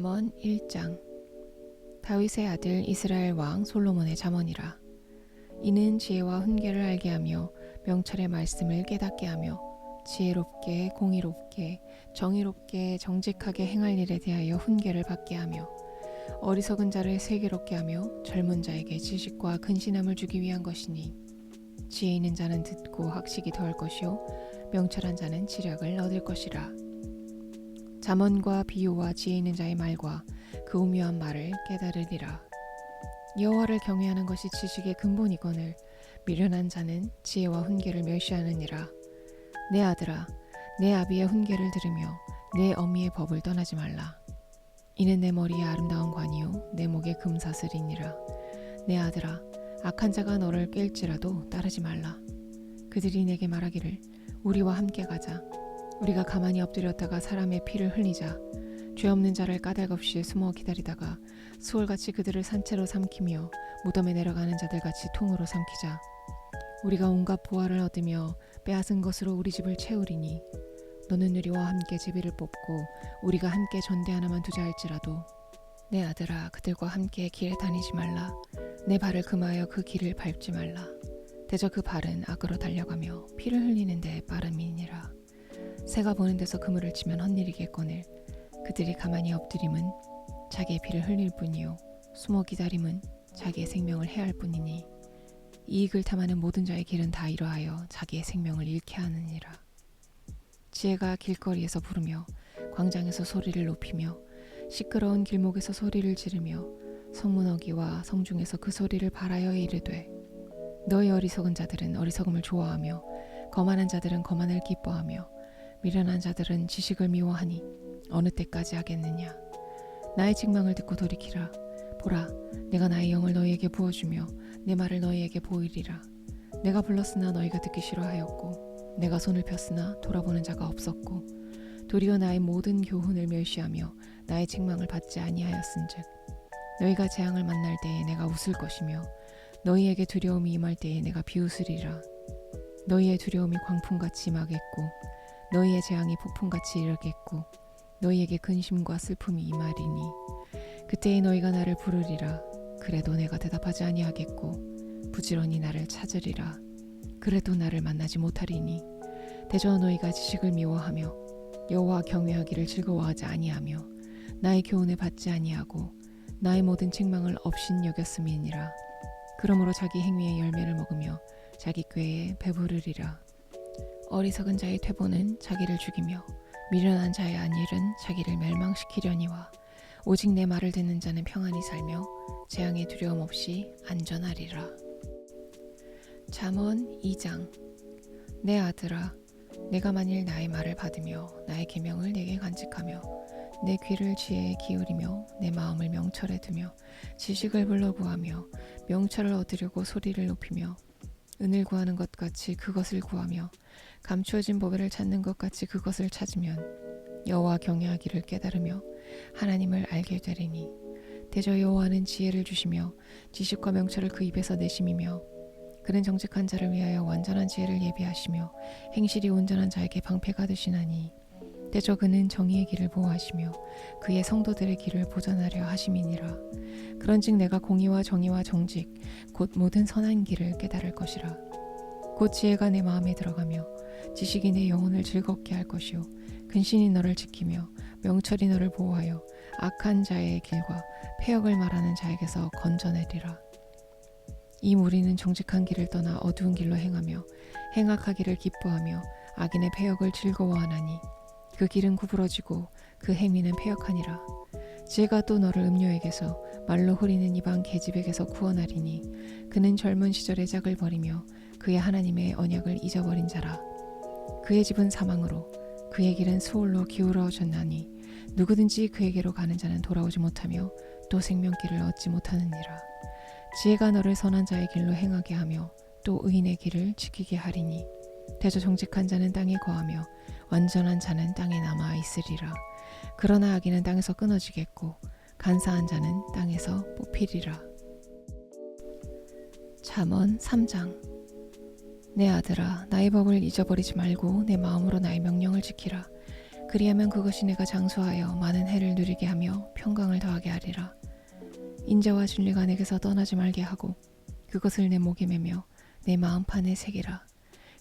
잠언 1장. 다윗의 아들 이스라엘 왕 솔로몬의 잠언이라. 이는 지혜와 훈계를 알게 하며 명철의 말씀을 깨닫게 하며 지혜롭게 공의롭게 정의롭게 정직하게 행할 일에 대하여 훈계를 받게 하며 어리석은 자를 슬기롭게 하며 젊은 자에게 지식과 근신함을 주기 위한 것이니, 지혜 있는 자는 듣고 학식이 더할 것이요 명철한 자는 지략을 얻을 것이라. 잠언과 비유와 지혜 있는 자의 말과 그 오묘한 말을 깨달으리라. 여호와를 경외하는 것이 지식의 근본이거늘 미련한 자는 지혜와 훈계를 멸시하느니라. 내 아들아, 내 아비의 훈계를 들으며 내 어미의 법을 떠나지 말라. 이는 내 머리에 아름다운 관이요 내 목에 금사슬이니라. 내 아들아, 악한 자가 너를 깰지라도 따르지 말라. 그들이 내게 말하기를 우리와 함께 가자. 우리가 가만히 엎드렸다가 사람의 피를 흘리자. 죄 없는 자를 까닭없이 숨어 기다리다가 수월같이 그들을 산채로 삼키며 무덤에 내려가는 자들같이 통으로 삼키자. 우리가 온갖 보화를 얻으며 빼앗은 것으로 우리 집을 채우리니, 너는 우리와 함께 제비를 뽑고 우리가 함께 전대 하나만 두자 할지라도 내 아들아, 그들과 함께 길에 다니지 말라. 내 발을 금하여 그 길을 밟지 말라. 대저 그 발은 악으로 달려가며 피를 흘리는 데 빠름이니라. 새가 보는 데서 그물을 치면 헛일이겠거늘 그들이 가만히 엎드림은 자기의 피를 흘릴 뿐이요 숨어 기다림은 자기의 생명을 해할 뿐이니, 이익을 탐하는 모든 자의 길은 다 이러하여 자기의 생명을 잃게 하느니라. 지혜가 길거리에서 부르며 광장에서 소리를 높이며 시끄러운 길목에서 소리를 지르며 성문어기와 성중에서 그 소리를 발하여 이르되, 너희 어리석은 자들은 어리석음을 좋아하며 거만한 자들은 거만을 기뻐하며 미련한 자들은 지식을 미워하니 어느 때까지 하겠느냐. 나의 책망을 듣고 돌이키라. 보라, 내가 나의 영을 너희에게 부어주며 내 말을 너희에게 보이리라. 내가 불렀으나 너희가 듣기 싫어하였고 내가 손을 폈으나 돌아보는 자가 없었고 도리어 나의 모든 교훈을 멸시하며 나의 책망을 받지 아니하였은즉, 너희가 재앙을 만날 때에 내가 웃을 것이며 너희에게 두려움이 임할 때에 내가 비웃으리라. 너희의 두려움이 광풍같이 임하겠고 너희의 재앙이 폭풍같이 이르겠고 너희에게 근심과 슬픔이 임하리니, 그때에 너희가 나를 부르리라. 그래도 내가 대답하지 아니하겠고 부지런히 나를 찾으리라. 그래도 나를 만나지 못하리니, 대저 너희가 지식을 미워하며 여호와 경외하기를 즐거워하지 아니하며 나의 교훈을 받지 아니하고 나의 모든 책망을 업신 여겼음이니라. 그러므로 자기 행위의 열매를 먹으며 자기 꾀에 배부르리라. 어리석은 자의 퇴보는 자기를 죽이며 미련한 자의 안일은 자기를 멸망시키려니와, 오직 내 말을 듣는 자는 평안히 살며 재앙의 두려움 없이 안전하리라. 잠언 2장. 내 아들아, 내가 만일 나의 말을 받으며 나의 계명을 내게 간직하며 내 귀를 지혜에 기울이며 내 마음을 명철에 두며 지식을 불러 구하며 명철을 얻으려고 소리를 높이며 은을 구하는 것 같이 그것을 구하며 감추어진 보배를 찾는 것 같이 그것을 찾으면 여호와 경외하기를 깨달으며 하나님을 알게 되리니, 대저 여호와는 지혜를 주시며 지식과 명철을 그 입에서 내심이며 그는 정직한 자를 위하여 완전한 지혜를 예비하시며 행실이 온전한 자에게 방패가 되시나니, 대저 그는 정의의 길을 보호하시며 그의 성도들의 길을 보전하려 하심이니라. 그런즉 내가 공의와 정의와 정직 곧 모든 선한 길을 깨달을 것이라. 곧 지혜가 내 마음에 들어가며 지식이 내 영혼을 즐겁게 할 것이요 근신이 너를 지키며 명철이 너를 보호하여 악한 자의 길과 패역을 말하는 자에게서 건져내리라. 이 무리는 정직한 길을 떠나 어두운 길로 행하며 행악하기를 기뻐하며 악인의 패역을 즐거워하나니, 그 길은 구부러지고 그 행위는 패역하니라. 지혜가 또 너를 음녀에게서 말로 흐리는 이방 계집에게서 구원하리니, 그는 젊은 시절의 짝을 버리며 그의 하나님의 언약을 잊어버린 자라. 그의 집은 사망으로 그의 길은 수올로 기울어졌나니, 누구든지 그에게로 가는 자는 돌아오지 못하며 또 생명길을 얻지 못하느니라. 지혜가 너를 선한 자의 길로 행하게 하며 또 의인의 길을 지키게 하리니, 대저 정직한 자는 땅에 거하며 완전한 자는 땅에 남아 있으리라. 그러나 악인은 땅에서 끊어지겠고 간사한 자는 땅에서 뽑히리라. 잠언 3장. 내 아들아, 나의 법을 잊어버리지 말고 내 마음으로 나의 명령을 지키라. 그리하면 그것이 내가 장수하여 많은 해를 누리게 하며 평강을 더하게 하리라. 인자와 진리가 내게서 떠나지 말게 하고 그것을 내 목에 매며 내 마음판에 새기라.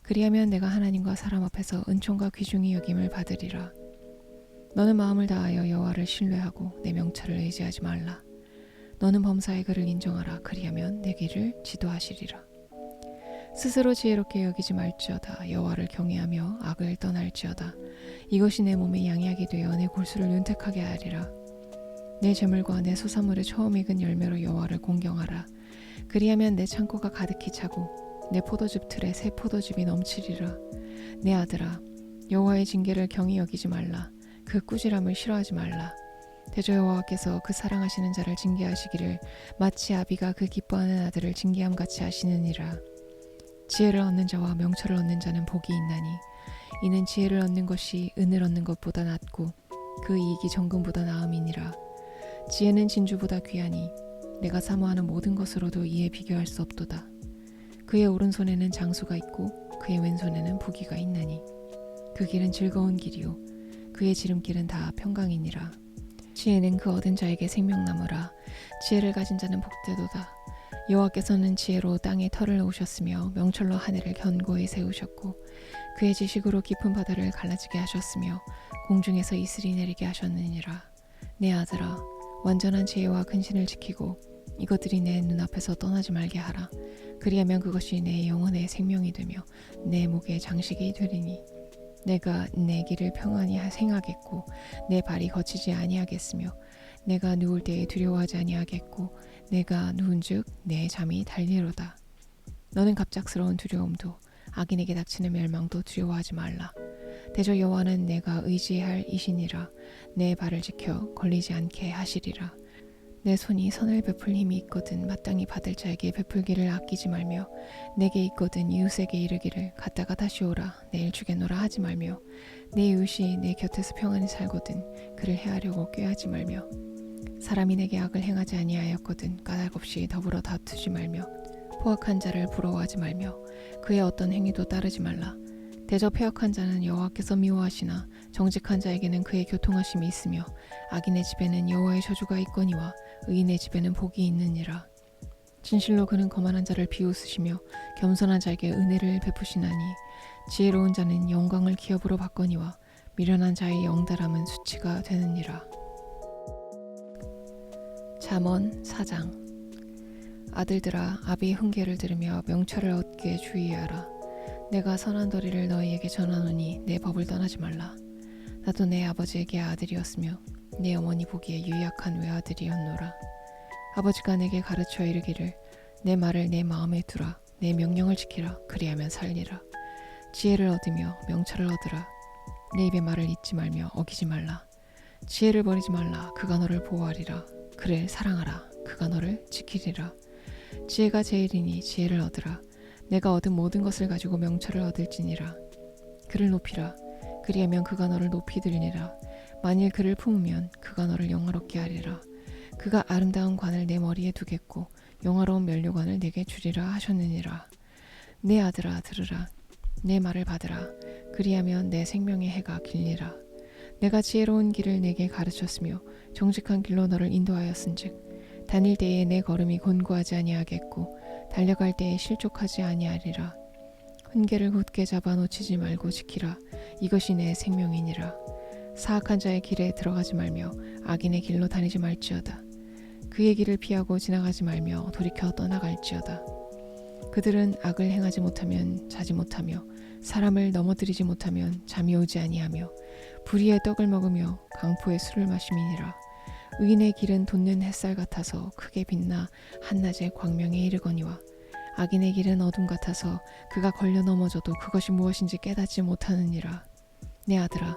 그리하면 내가 하나님과 사람 앞에서 은총과 귀중히 여김을 받으리라. 너는 마음을 다하여 여호와를 신뢰하고 내 명철을 의지하지 말라. 너는 범사의 그를 인정하라. 그리하면 내 길을 지도하시리라. 스스로 지혜롭게 여기지 말지어다. 여호와를 경외하며 악을 떠날지어다. 이것이 내 몸에 양약이 되어 내 골수를 윤택하게 하리라. 내 재물과 내 소산물의 처음 익은 열매로 여호와를 공경하라. 그리하면 내 창고가 가득히 차고 내 포도즙 틀에 새 포도즙이 넘치리라. 내 아들아, 여호와의 징계를 경히 여기지 말라. 그 꾸지람을 싫어하지 말라. 대저 여호와께서 그 사랑하시는 자를 징계하시기를 마치 아비가 그 기뻐하는 아들을 징계함같이 하시느니라. 지혜를 얻는 자와 명철을 얻는 자는 복이 있나니 이는 지혜를 얻는 것이 은을 얻는 것보다 낫고 그 이익이 정금보다 나음이니라. 지혜는 진주보다 귀하니 내가 사모하는 모든 것으로도 이에 비교할 수 없도다. 그의 오른손에는 장수가 있고 그의 왼손에는 부귀가 있나니 그 길은 즐거운 길이요 그의 지름길은 다 평강이니라. 지혜는 그 얻은 자에게 생명나무라. 지혜를 가진 자는 복되도다. 여호와께서는 지혜로 땅에 털을 놓으셨으며 명철로 하늘을 견고히 세우셨고 그의 지식으로 깊은 바다를 갈라지게 하셨으며 공중에서 이슬이 내리게 하셨느니라. 내 아들아, 완전한 지혜와 근신을 지키고 이것들이 내 눈앞에서 떠나지 말게 하라. 그리하면 그것이 내 영혼의 생명이 되며 내 목의 장식이 되리니 내가 내 길을 평안히 행하겠고 내 발이 거치지 아니하겠으며 내가 누울 때에 두려워하지 아니하겠고 내가 누운즉 내 잠이 달리로다. 너는 갑작스러운 두려움도 악인에게 닥치는 멸망도 두려워하지 말라. 대저 여호와는 내가 의지할 이시니라. 내 발을 지켜 걸리지 않게 하시리라. 내 손이 선을 베풀 힘이 있거든 마땅히 받을 자에게 베풀기를 아끼지 말며 내게 있거든 이웃에게 이르기를 갔다가 다시 오라 내일 주겠노라 하지 말며 내 이웃이 내 곁에서 평안히 살거든 그를 해하려고 꾀하지 말며 사람이 내게 악을 행하지 아니하였거든 까닭없이 더불어 다투지 말며 포악한 자를 부러워하지 말며 그의 어떤 행위도 따르지 말라. 대저 패역한 자는 여호와께서 미워하시나 정직한 자에게는 그의 교통하심이 있으며 악인의 집에는 여호와의 저주가 있거니와 의인의 집에는 복이 있느니라. 진실로 그는 거만한 자를 비웃으시며 겸손한 자에게 은혜를 베푸시나니 지혜로운 자는 영광을 기업으로 받거니와 미련한 자의 영달함은 수치가 되느니라. 잠언 4장. 아들들아, 아비의 훈계를 들으며 명철을 얻게 주의하라. 내가 선한 도리를 너희에게 전하노니 내 법을 떠나지 말라. 나도 내 아버지에게 아들이었으며 내 어머니 보기에 유약한 외아들이었노라. 아버지가 내게 가르쳐 이르기를 내 말을 내 마음에 두라. 내 명령을 지키라. 그리하면 살리라. 지혜를 얻으며 명철을 얻으라. 내 입의 말을 잊지 말며 어기지 말라. 지혜를 버리지 말라. 그가 너를 보호하리라. 그를 사랑하라. 그가 너를 지키리라. 지혜가 제일이니 지혜를 얻으라. 내가 얻은 모든 것을 가지고 명철을 얻을지니라. 그를 높이라. 그리하면 그가 너를 높이 들리니라. 만일 그를 품으면 그가 너를 영화롭게 하리라. 그가 아름다운 관을 내 머리에 두겠고 영화로운 면류관을 내게 주리라 하셨느니라. 내 아들아, 들으라. 내 말을 받으라. 그리하면 내 생명의 해가 길리라. 내가 지혜로운 길을 내게 가르쳤으며 정직한 길로 너를 인도하였은즉 다닐 때에 내 걸음이 곤고하지 아니하겠고 달려갈 때에 실족하지 아니하리라. 훈계를 굳게 잡아 놓치지 말고 지키라. 이것이 내 생명이니라. 사악한 자의 길에 들어가지 말며 악인의 길로 다니지 말지어다. 그의 길을 피하고 지나가지 말며 돌이켜 떠나갈지어다. 그들은 악을 행하지 못하면 자지 못하며 사람을 넘어뜨리지 못하면 잠이 오지 아니하며 불의의 떡을 먹으며 강포의 술을 마심이니라. 의인의 길은 돋는 햇살 같아서 크게 빛나 한낮에 광명에 이르거니와 악인의 길은 어둠 같아서 그가 걸려 넘어져도 그것이 무엇인지 깨닫지 못하느니라. 내 아들아,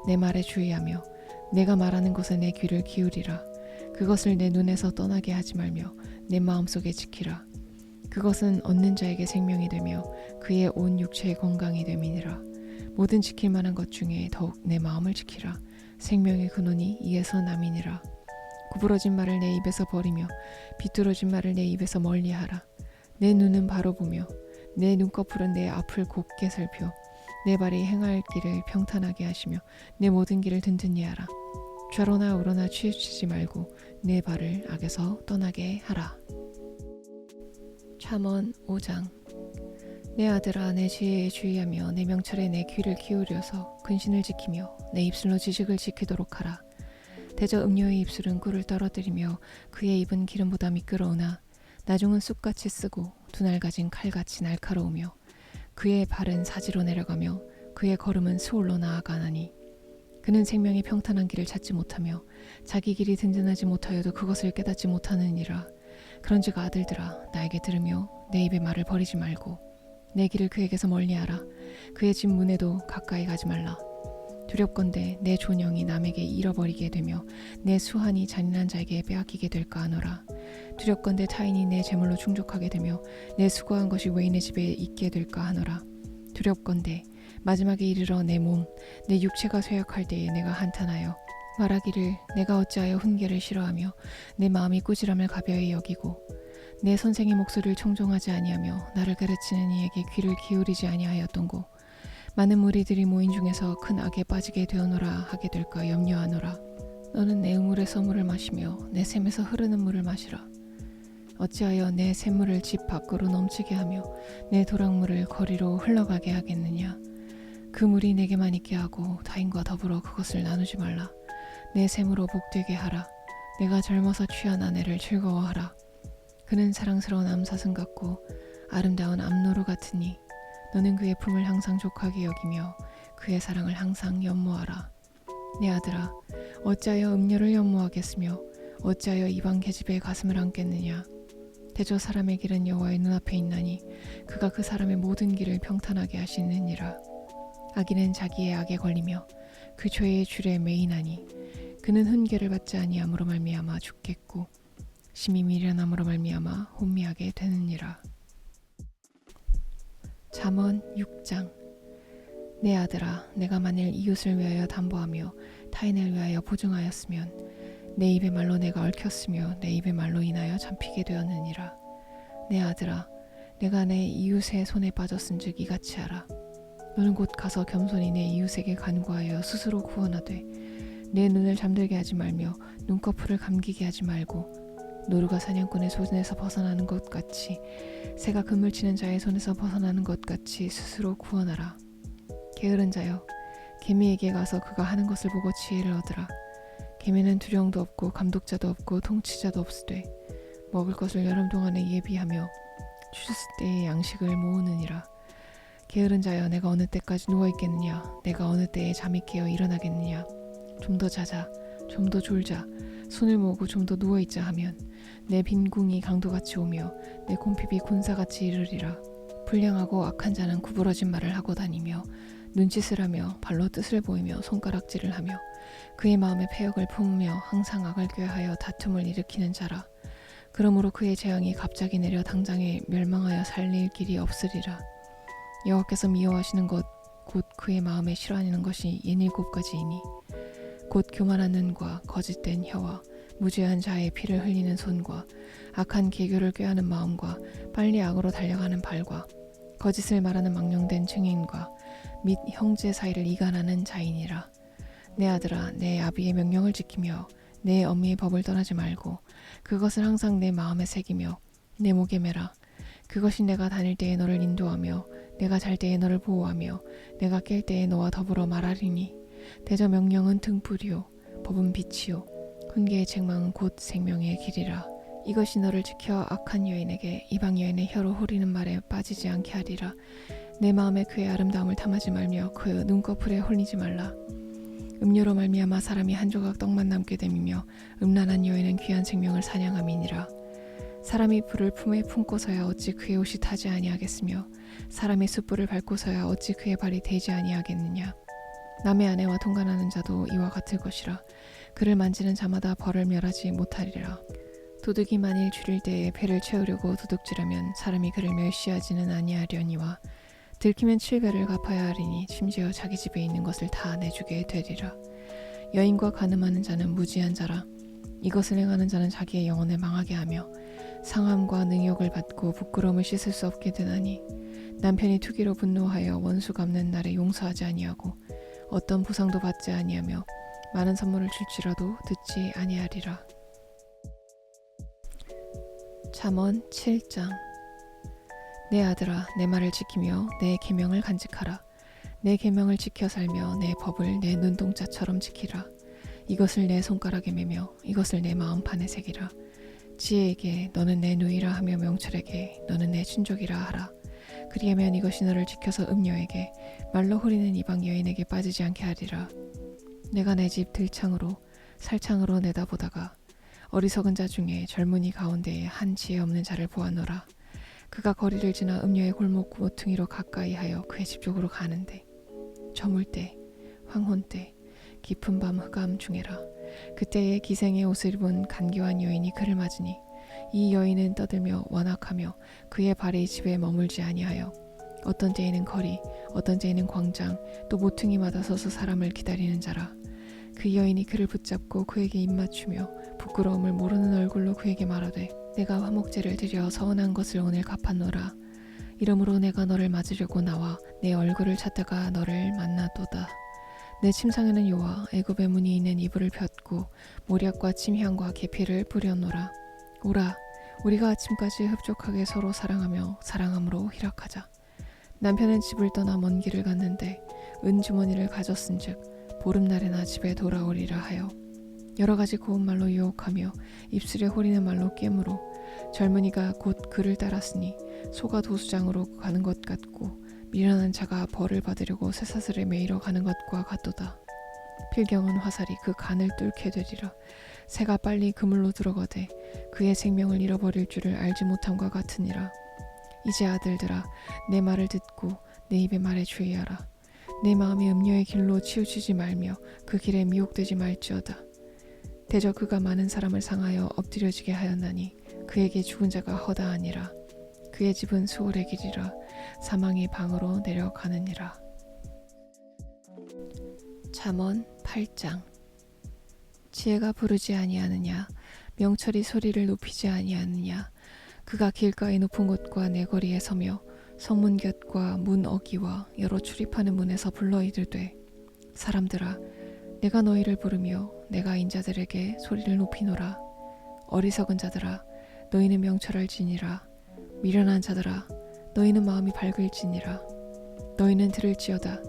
내 말에 주의하며 내가 말하는 것에 내 귀를 기울이라. 그것을 내 눈에서 떠나게 하지 말며 내 마음속에 지키라. 그것은 얻는 자에게 생명이 되며 그의 온 육체의 건강이 됨이니라. 모든 지킬 만한 것 중에 더욱 내 마음을 지키라. 생명의 근원이 이에서 남이니라. 구부러진 말을 내 입에서 버리며 비뚤어진 말을 내 입에서 멀리하라. 내 눈은 바로 보며 내 눈꺼풀은 내 앞을 곱게 살펴 내 발이 행할 길을 평탄하게 하시며 내 모든 길을 든든히 하라. 좌로나 우로나 치우치지 말고 내 발을 악에서 떠나게 하라. 잠언 5장. 내 아들아, 내 지혜에 주의하며 내 명철에 내 귀를 기울여서 근신을 지키며 내 입술로 지식을 지키도록 하라. 대저 음료의 입술은 꿀을 떨어뜨리며 그의 입은 기름보다 미끄러우나 나중은 쑥같이 쓰고 두 날 가진 칼같이 날카로우며 그의 발은 사지로 내려가며 그의 걸음은 수올로 나아가나니 그는 생명의 평탄한 길을 찾지 못하며 자기 길이 든든하지 못하여도 그것을 깨닫지 못하느니라. 그런즉 아들들아, 나에게 들으며 내 입의 말을 버리지 말고 내 길을 그에게서 멀리하라. 그의 집 문에도 가까이 가지 말라. 두렵건대 내 존영이 남에게 잃어버리게 되며 내 수한이 잔인한 자에게 빼앗기게 될까 하노라. 두렵건대 타인이 내 재물로 충족하게 되며 내 수고한 것이 외인의 집에 있게 될까 하노라. 두렵건대 마지막에 이르러 내 몸, 내 육체가 쇠약할 때에 내가 한탄하여 말하기를 내가 어찌하여 훈계를 싫어하며 내 마음이 꾸지람을 가벼이 여기고 내 선생의 목소리를 청종하지 아니하며 나를 가르치는 이에게 귀를 기울이지 아니하였던고. 많은 무리들이 모인 중에서 큰 악에 빠지게 되어노라 하게 될까 염려하노라. 너는 내 우물에서 물을 마시며 내 샘에서 흐르는 물을 마시라. 어찌하여 내 샘물을 집 밖으로 넘치게 하며 내 도랑물을 거리로 흘러가게 하겠느냐. 그 물이 내게만 있게 하고 타인과 더불어 그것을 나누지 말라. 내 샘으로 복되게 하라. 내가 젊어서 취한 아내를 즐거워하라. 그는 사랑스러운 암사슴 같고 아름다운 암노루 같으니 너는 그의 품을 항상 족하게 여기며 그의 사랑을 항상 연모하라. 내 아들아, 어찌하여 음료를 연모하겠으며 어찌하여 이방 계집의 가슴을 안겠느냐. 대저 사람의 길은 여호와의 눈앞에 있나니 그가 그 사람의 모든 길을 평탄하게 하시느니라. 악인은 자기의 악에 걸리며 그 죄의 줄에 매이나니 그는 훈계를 받지 아니함으로 말미암아 죽겠고 심히 미련함으로 말미암아 혼미하게 되느니라. 잠언 6장. 내 아들아, 내가 만일 이웃을 위하여 담보하며 타인을 위하여 보증하였으면 내 입의 말로 내가 얽혔으며 내 입의 말로 인하여 잡히게 되었느니라. 내 아들아, 내가 내 이웃의 손에 빠졌은즉 이같이 하라. 너는 곧 가서 겸손히 내 이웃에게 간구하여 스스로 구원하되 내 눈을 잠들게 하지 말며 눈꺼풀을 감기게 하지 말고 노루가 사냥꾼의 손에서 벗어나는 것 같이 새가 그물 치는 자의 손에서 벗어나는 것 같이 스스로 구원하라. 게으른 자여, 개미에게 가서 그가 하는 것을 보고 지혜를 얻으라. 개미는 두령도 없고 감독자도 없고 통치자도 없으되 먹을 것을 여름 동안에 예비하며 추수 때의 양식을 모으느니라. 게으른 자여, 내가 어느 때까지 누워있겠느냐. 내가 어느 때에 잠이 깨어 일어나겠느냐. 좀 더 자자, 좀 더 졸자, 손을 모으고 좀 더 누워있자 하면 내 빈궁이 강도같이 오며 내 곰핍이 군사같이 이르리라. 불량하고 악한 자는 구부러진 말을 하고 다니며 눈짓을 하며 발로 뜻을 보이며 손가락질을 하며 그의 마음에 패역을 품으며 항상 악을 꾀하여 다툼을 일으키는 자라. 그러므로 그의 재앙이 갑자기 내려 당장에 멸망하여 살릴 길이 없으리라. 여호와께서 미워하시는 것 곧 그의 마음에 싫어하는 것이 67가지이니 곧 교만한 눈과 거짓된 혀와 무죄한 자의 피를 흘리는 손과 악한 계교를 꾀하는 마음과 빨리 악으로 달려가는 발과 거짓을 말하는 망령된 증인과 및 형제 사이를 이간하는 자이니라. 내 아들아, 내 아비의 명령을 지키며 내 어미의 법을 떠나지 말고 그것을 항상 내 마음에 새기며 내 목에 매라. 그것이 내가 다닐 때에 너를 인도하며 내가 잘 때에 너를 보호하며 내가 깰 때에 너와 더불어 말하리니 대저 명령은 등불이요 법은 빛이요 훈계의 책망은 곧 생명의 길이라. 이것이 너를 지켜 악한 여인에게 이방 여인의 혀로 호리는 말에 빠지지 않게 하리라. 내 마음에 그의 아름다움을 탐하지 말며 그 눈꺼풀에 홀리지 말라. 음료로 말미암아 사람이 한 조각 떡만 남게 됨이며 음란한 여인은 귀한 생명을 사냥함이니라. 사람이 불을 품에 품고서야 어찌 그의 옷이 타지 아니하겠으며 사람이 숯불을 밟고서야 어찌 그의 발이 데지 아니하겠느냐. 남의 아내와 통관하는 자도 이와 같을 것이라. 그를 만지는 자마다 벌을 멸하지 못하리라. 도둑이 만일 줄일 때에 배를 채우려고 도둑질하면 사람이 그를 멸시하지는 아니하려니와 들키면 7배를 갚아야 하리니 심지어 자기 집에 있는 것을 다 내주게 되리라. 여인과 간음하는 자는 무지한 자라. 이것을 행하는 자는 자기의 영혼을 망하게 하며 상함과 능욕을 받고 부끄러움을 씻을 수 없게 되나니 남편이 투기로 분노하여 원수 갚는 날에 용서하지 아니하고 어떤 보상도 받지 아니하며 많은 선물을 줄지라도 듣지 아니하리라. 잠언 7장. 내 아들아, 내 말을 지키며 내 계명을 간직하라. 내 계명을 지켜 살며 내 법을 내 눈동자처럼 지키라. 이것을 내 손가락에 매며 이것을 내 마음판에 새기라. 지혜에게 너는 내 누이라 하며 명철에게 너는 내 친족이라 하라. 그리하면 이것이 너를 지켜서 음녀에게 말로 후리는 이방 여인에게 빠지지 않게 하리라. 내가 내 집 들창으로 살창으로 내다보다가 어리석은 자 중에 젊은이 가운데에 한 지혜 없는 자를 보았노라. 그가 거리를 지나 음녀의 골목 모퉁이로 가까이 하여 그의 집 쪽으로 가는데 저물 때 황혼 때 깊은 밤 흑암 중에라. 그때에 기생의 옷을 입은 간교한 여인이 그를 맞으니 이 여인은 떠들며 완악하며 그의 발이 집에 머물지 아니하여 어떤 때에는 거리 어떤 때에는 광장 또 모퉁이마다 서서 사람을 기다리는 자라. 그 여인이 그를 붙잡고 그에게 입맞추며 부끄러움을 모르는 얼굴로 그에게 말하되 내가 화목제를 드려 서운한 것을 오늘 갚았노라. 이러므로 내가 너를 맞으려고 나와 내 얼굴을 찾다가 너를 만나도다. 내 침상에는 요와 애굽의 문이 있는 이불을 폈고 모략과 침향과 계피를 뿌렸노라. 오라, 우리가 아침까지 흡족하게 서로 사랑하며 사랑함으로 희락하자. 남편은 집을 떠나 먼 길을 갔는데 은주머니를 가졌은즉 보름날에나 집에 돌아오리라 하여 여러 가지 고운 말로 유혹하며 입술에 호리는 말로 깨물어 젊은이가 곧 그를 따랐으니 소가 도수장으로 가는 것 같고 미련한 자가 벌을 받으려고 쇠사슬에 매이러 가는 것과 같도다. 필경은 화살이 그 간을 뚫게 되리라. 새가 빨리 그물로 들어가되 그의 생명을 잃어버릴 줄을 알지 못함과 같으니라. 이제 아들들아, 내 말을 듣고 내 입의 말에 주의하라. 내 마음이 음녀의 길로 치우치지 말며 그 길에 미혹되지 말지어다. 대저 그가 많은 사람을 상하여 엎드려지게 하였나니 그에게 죽은 자가 허다하니라. 그의 집은 수월의 길이라 사망의 방으로 내려가느니라. 잠언 8장. 지혜가 부르지 아니하느냐, 명철이 소리를 높이지 아니하느냐. 그가 길가의 높은 곳과 내거리에 서며 성문 곁과 문 어기와 여러 출입하는 문에서 불러 이르되 사람들아, 내가 너희를 부르며 내가 인자들에게 소리를 높이노라. 어리석은 자들아, 너희는 명철할지니라. 미련한 자들아, 너희는 마음이 밝을지니라. 너희는 들을지어다.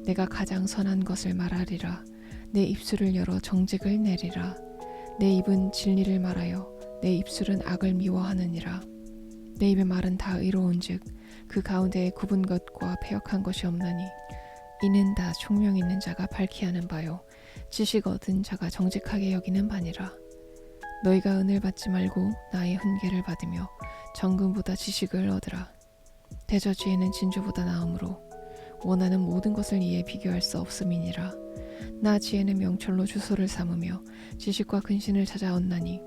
내가 가장 선한 것을 말하리라. 내 입술을 열어 정직을 내리라. 내 입은 진리를 말하여 내 입술은 악을 미워하느니라. 내 입의 말은 다 의로운즉 그 가운데에 굽은 것과 패역한 것이 없나니 이는 다 총명 있는 자가 밝히 하는 바요 지식 얻은 자가 정직하게 여기는 바니라. 너희가 은을 받지 말고 나의 훈계를 받으며 정금보다 지식을 얻으라. 대저 지혜는 진주보다 나음으로 원하는 모든 것을 이에 비교할 수 없음이니라. 나 지혜는 명철로 주소를 삼으며 지식과 근신을 찾아 얻나니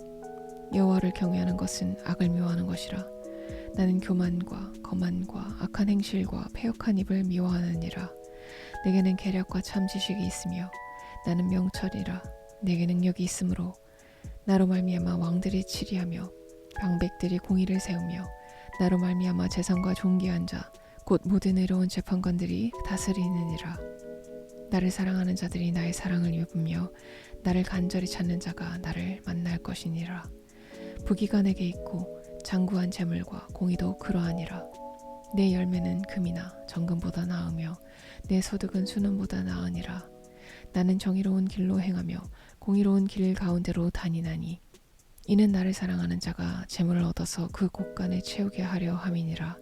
여호와를 경외하는 것은 악을 미워하는 것이라. 나는 교만과 거만과 악한 행실과 패역한 입을 미워하느니라. 내게는 계략과 참 지식이 있으며 나는 명철이라. 내게 능력이 있으므로 나로 말미암아 왕들이 치리하며 방백들이 공의를 세우며 나로 말미암아 재상과 존귀한 자 곧 모든 의로운 재판관들이 다스리느니라. 나를 사랑하는 자들이 나의 사랑을 입으며 나를 간절히 찾는 자가 나를 만날 것이니라. 부귀가 내게 있고 장구한 재물과 공의도 그러하니라. 내 열매는 금이나 정금보다 나으며 내 소득은 순금보다 나으니라. 나는 정의로운 길로 행하며 공의로운 길 가운데로 다니나니 이는 나를 사랑하는 자가 재물을 얻어서 그 곳간에 채우게 하려 함이니라.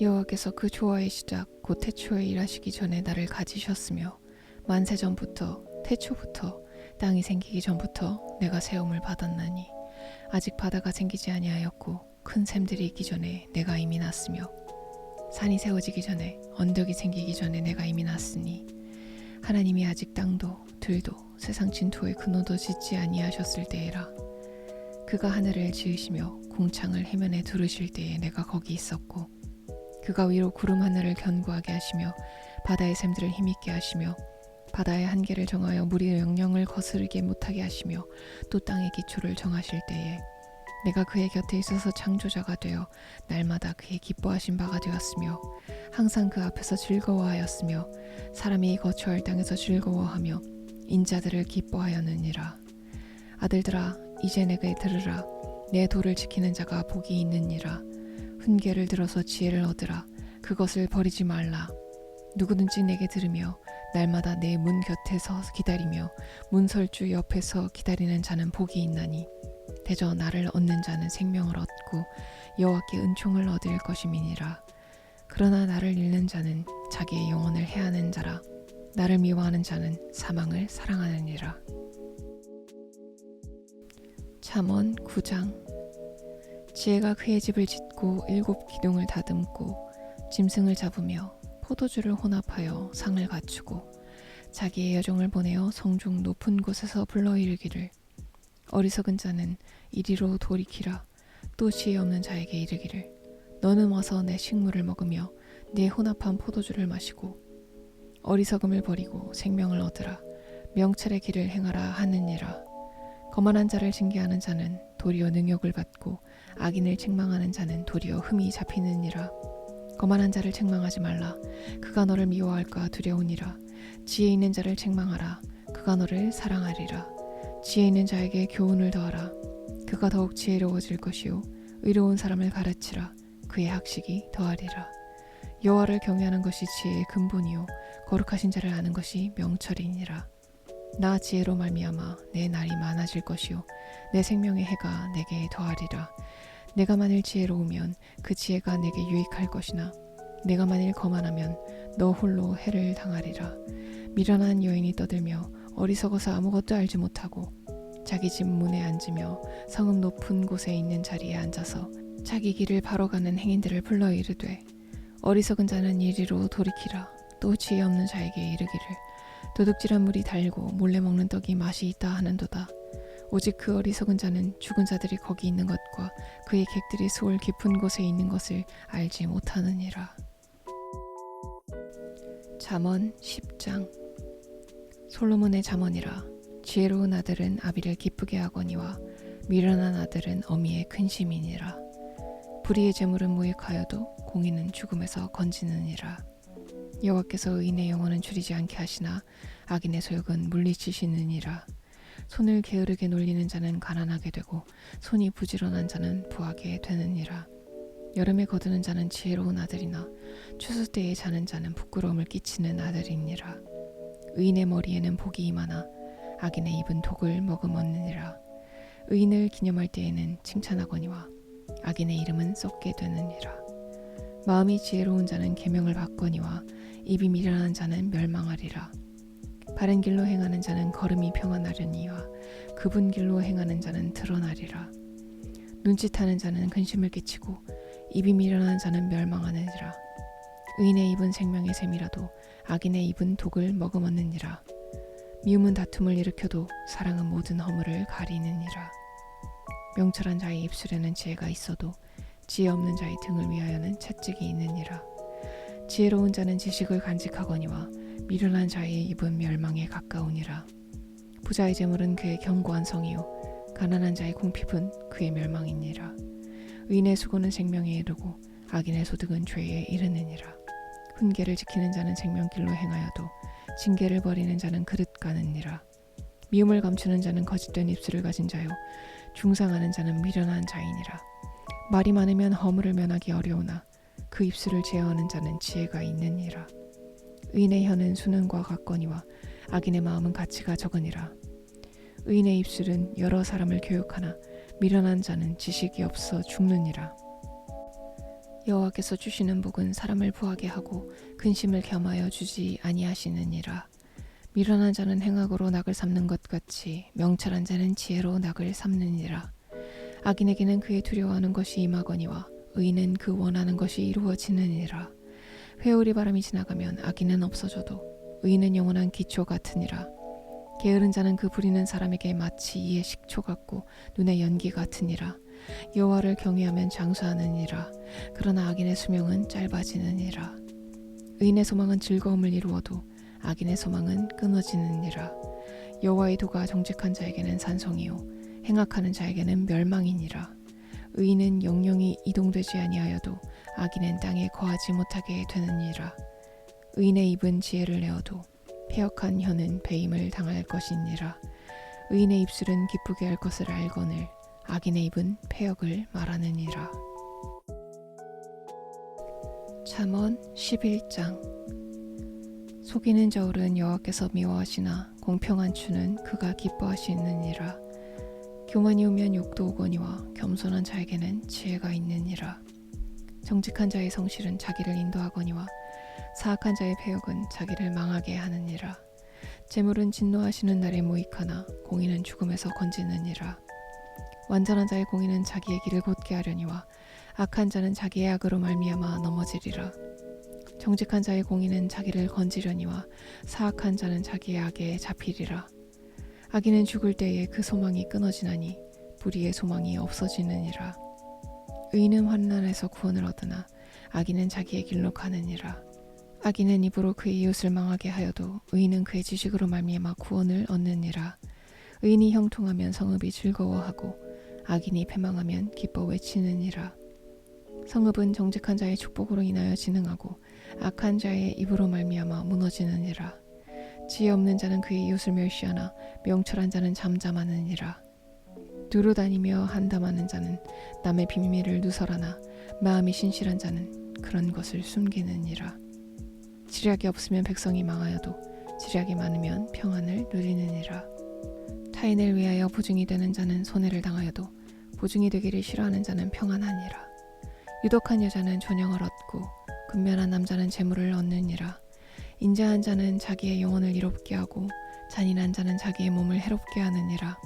여호와께서 그 조화의 시작 곧 태초에 일하시기 전에 나를 가지셨으며 만세 전부터 태초부터 땅이 생기기 전부터 내가 세움을 받았나니 아직 바다가 생기지 아니하였고 큰 샘들이 있기 전에 내가 이미 났으며 산이 세워지기 전에 언덕이 생기기 전에 내가 이미 났으니 하나님이 아직 땅도 들도 세상 진토의 근원도 짓지 아니하셨을 때에라. 그가 하늘을 지으시며 궁창을 해면에 두르실 때에 내가 거기 있었고 그가 위로 구름 하늘을 견고하게 하시며 바다의 샘들을 힘있게 하시며 바다의 한계를 정하여 물이 영영을 거스르게 못하게 하시며 또 땅의 기초를 정하실 때에 내가 그의 곁에 있어서 창조자가 되어 날마다 그의 기뻐하신 바가 되었으며 항상 그 앞에서 즐거워하였으며 사람이 거처할 땅에서 즐거워하며 인자들을 기뻐하였느니라. 아들들아 이제 내게 들으라. 내 도를 지키는 자가 복이 있느니라. 훈계를 들어서 지혜를 얻으라. 그것을 버리지 말라. 누구든지 내게 들으며 날마다 내 문 곁에서 기다리며 문설주 옆에서 기다리는 자는 복이 있나니 대저 나를 얻는 자는 생명을 얻고 여호와께 은총을 얻을 것임이니라. 그러나 나를 잃는 자는 자기의 영혼을 해하는 자라. 나를 미워하는 자는 사망을 사랑하느니라. 잠언 9장. 지혜가 그의 집을 짓고 7 기둥을 다듬고 짐승을 잡으며 포도주를 혼합하여 상을 갖추고 자기의 여종을 보내어 성중 높은 곳에서 불러 이르기를 어리석은 자는 이리로 돌이키라. 또 지혜 없는 자에게 이르기를 너는 와서 내 식물을 먹으며 내 혼합한 포도주를 마시고 어리석음을 버리고 생명을 얻으라. 명철의 길을 행하라 하느니라. 거만한 자를 징계하는 자는 도리어 능욕을 받고 악인을 책망하는 자는 도리어 흠이 잡히느니라. 거만한 자를 책망하지 말라. 그가 너를 미워할까 두려우니라. 지혜 있는 자를 책망하라. 그가 너를 사랑하리라. 지혜 있는 자에게 교훈을 더하라. 그가 더욱 지혜로워질 것이요 의로운 사람을 가르치라. 그의 학식이 더하리라. 여호와를 경외하는 것이 지혜의 근본이요 거룩하신 자를 아는 것이 명철이니라. 나 지혜로 말미암아 내 날이 많아질 것이요 내 생명의 해가 내게 더하리라. 내가 만일 지혜로우면 그 지혜가 내게 유익할 것이나 내가 만일 거만하면 너 홀로 해를 당하리라. 미련한 여인이 떠들며 어리석어서 아무것도 알지 못하고 자기 집 문에 앉으며 성읍 높은 곳에 있는 자리에 앉아서 자기 길을 바로 가는 행인들을 불러 이르되 어리석은 자는 이리로 돌이키라. 또 지혜 없는 자에게 이르기를 도둑질한 물이 달고 몰래 먹는 떡이 맛이 있다 하는도다. 오직 그 어리석은 자는 죽은 자들이 거기 있는 것과 그의 객들이 수월 깊은 곳에 있는 것을 알지 못하느니라. 잠언 10장. 솔로몬의 잠언이라. 지혜로운 아들은 아비를 기쁘게 하거니와 미련한 아들은 어미의 근심이니라. 불의의 재물은 무익하여도 공의는 죽음에서 건지느니라. 여호와께서 의인의 영혼은 줄이지 않게 하시나 악인의 소욕은 물리치시느니라. 손을 게으르게 놀리는 자는 가난하게 되고 손이 부지런한 자는 부하게 되느니라. 여름에 거두는 자는 지혜로운 아들이나 추수 때에 자는 자는 부끄러움을 끼치는 아들이니라. 의인의 머리에는 복이 임하나 악인의 입은 독을 머금었느니라. 의인을 기념할 때에는 칭찬하거니와 악인의 이름은 썩게 되느니라. 마음이 지혜로운 자는 계명을 받거니와 입이 미련한 자는 멸망하리라. 바른 길로 행하는 자는 걸음이 평안하려니와 그분 길로 행하는 자는 드러나리라. 눈짓하는 자는 근심을 끼치고 입이 미련한 자는 멸망하느니라. 의인의 입은 생명의 샘이라도 악인의 입은 독을 머금었느니라. 미움은 다툼을 일으켜도 사랑은 모든 허물을 가리느니라. 명철한 자의 입술에는 지혜가 있어도 지혜 없는 자의 등을 위하여는 채찍이 있느니라. 지혜로운 자는 지식을 간직하거니와 미련한 자의 입은 멸망에 가까우니라. 부자의 재물은 그의 견고한 성이요 가난한 자의 궁핍은 그의 멸망이니라. 의인의 수고는 생명에 이르고 악인의 소득은 죄에 이르느니라. 훈계를 지키는 자는 생명길로 행하여도 징계를 버리는 자는 그릇 가느니라. 미움을 감추는 자는 거짓된 입술을 가진 자요 중상하는 자는 미련한 자이니라. 말이 많으면 허물을 면하기 어려우나 그 입술을 제어하는 자는 지혜가 있느니라. 의인의 혀는 수능과 같거니와 악인의 마음은 가치가 적으니라. 의인의 입술은 여러 사람을 교육하나 미련한 자는 지식이 없어 죽느니라. 여호와께서 주시는 복은 사람을 부하게 하고 근심을 겸하여 주지 아니하시느니라. 미련한 자는 행악으로 낙을 삼는 것 같이 명철한 자는 지혜로 낙을 삼느니라. 악인에게는 그의 두려워하는 것이 임하거니와 의인은 그 원하는 것이 이루어지느니라. 회오리 바람이 지나가면 악인은 없어져도 의인은 영원한 기초 같으니라. 게으른 자는 그 부리는 사람에게 마치 이의 식초 같고 눈의 연기 같으니라. 여호와를 경외하면 장수하느니라. 그러나 악인의 수명은 짧아지느니라. 의인의 소망은 즐거움을 이루어도 악인의 소망은 끊어지느니라. 여호와의 도가 정직한 자에게는 산성이요 행악하는 자에게는 멸망이니라. 의인은 영영이 이동되지 아니하여도 악인은 땅에 거하지 못하게 되느니라. 의인의 입은 지혜를 내어도 패역한 혀는 배임을 당할 것이니라. 의인의 입술은 기쁘게 할 것을 알거늘 악인의 입은 패역을 말하느니라. 잠언 11장. 속이는 저울은 여호와께서 미워하시나 공평한 추는 그가 기뻐하시느니라. 교만이 오면 욕도 오거니와 겸손한 자에게는 지혜가 있느니라. 정직한 자의 성실은 자기를 인도하거니와 사악한 자의 패역은 자기를 망하게 하느니라. 재물은 진노하시는 날에 모익하나 공의는 죽음에서 건지느니라. 완전한 자의 공의는 자기의 길을 곧게 하려니와 악한 자는 자기의 악으로 말미암아 넘어지리라. 정직한 자의 공의는 자기를 건지려니와 사악한 자는 자기의 악에 잡히리라. 악인은 죽을 때에 그 소망이 끊어지나니 불의의 소망이 없어지느니라. 의인은 환난에서 구원을 얻으나 악인은 자기의 길로 가느니라. 악인은 입으로 그의 이웃을 망하게 하여도 의인은 그의 지식으로 말미암아 구원을 얻느니라. 의인이 형통하면 성읍이 즐거워하고 악인이 패망하면 기뻐 외치느니라. 성읍은 정직한 자의 축복으로 인하여 진흥하고 악한 자의 입으로 말미암아 무너지느니라. 지혜 없는 자는 그의 이웃을 멸시하나 명철한 자는 잠잠하느니라. 두루 다니며 한담하는 자는 남의 비밀을 누설하나 마음이 신실한 자는 그런 것을 숨기느니라. 지략이 없으면 백성이 망하여도 지략이 많으면 평안을 누리느니라. 타인을 위하여 보증이 되는 자는 손해를 당하여도 보증이 되기를 싫어하는 자는 평안하니라. 유독한 여자는 존영을 얻고 근면한 남자는 재물을 얻느니라. 인자한 자는 자기의 영혼을 이롭게 하고 잔인한 자는 자기의 몸을 해롭게 하느니라.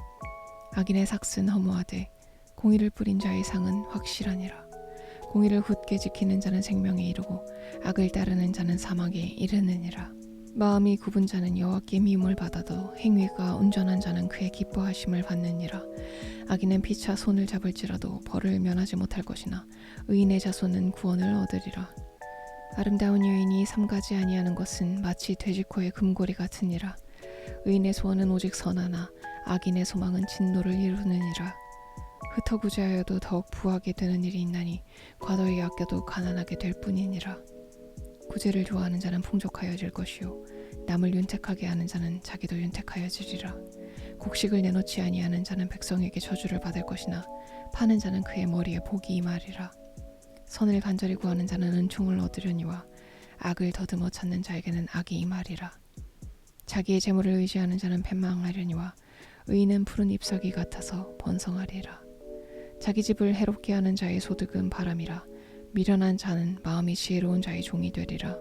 악인의 삭은 허무하되 공의를 뿌린 자의 상은 확실하니라. 공의를 굳게 지키는 자는 생명에 이르고 악을 따르는 자는 사망에 이르느니라. 마음이 굽은 자는 여호와께 미움을 받아도 행위가 온전한 자는 그의 기뻐하심을 받느니라. 악인은 피차 손을 잡을지라도 벌을 면하지 못할 것이나 의인의 자손은 구원을 얻으리라. 아름다운 여인이 삼가지 아니하는 것은 마치 돼지코의 금고리 같으니라. 의인의 소원은 오직 선하나 악인의 소망은 진노를 이루느니라. 흩어구제하여도 더욱 부하게 되는 일이 있나니 과도히 아껴도 가난하게 될 뿐이니라. 구제를 좋아하는 자는 풍족하여질 것이요 남을 윤택하게 하는 자는 자기도 윤택하여지리라. 곡식을 내놓지 아니하는 자는 백성에게 저주를 받을 것이나 파는 자는 그의 머리에 복이 임하리라. 선을 간절히 구하는 자는 은총을 얻으려니와 악을 더듬어 찾는 자에게는 악이 임하리라. 자기의 재물을 의지하는 자는 패망하려니와 의인은 푸른 잎사귀 같아서 번성하리라. 자기 집을 해롭게 하는 자의 소득은 바람이라. 미련한 자는 마음이 지혜로운 자의 종이 되리라.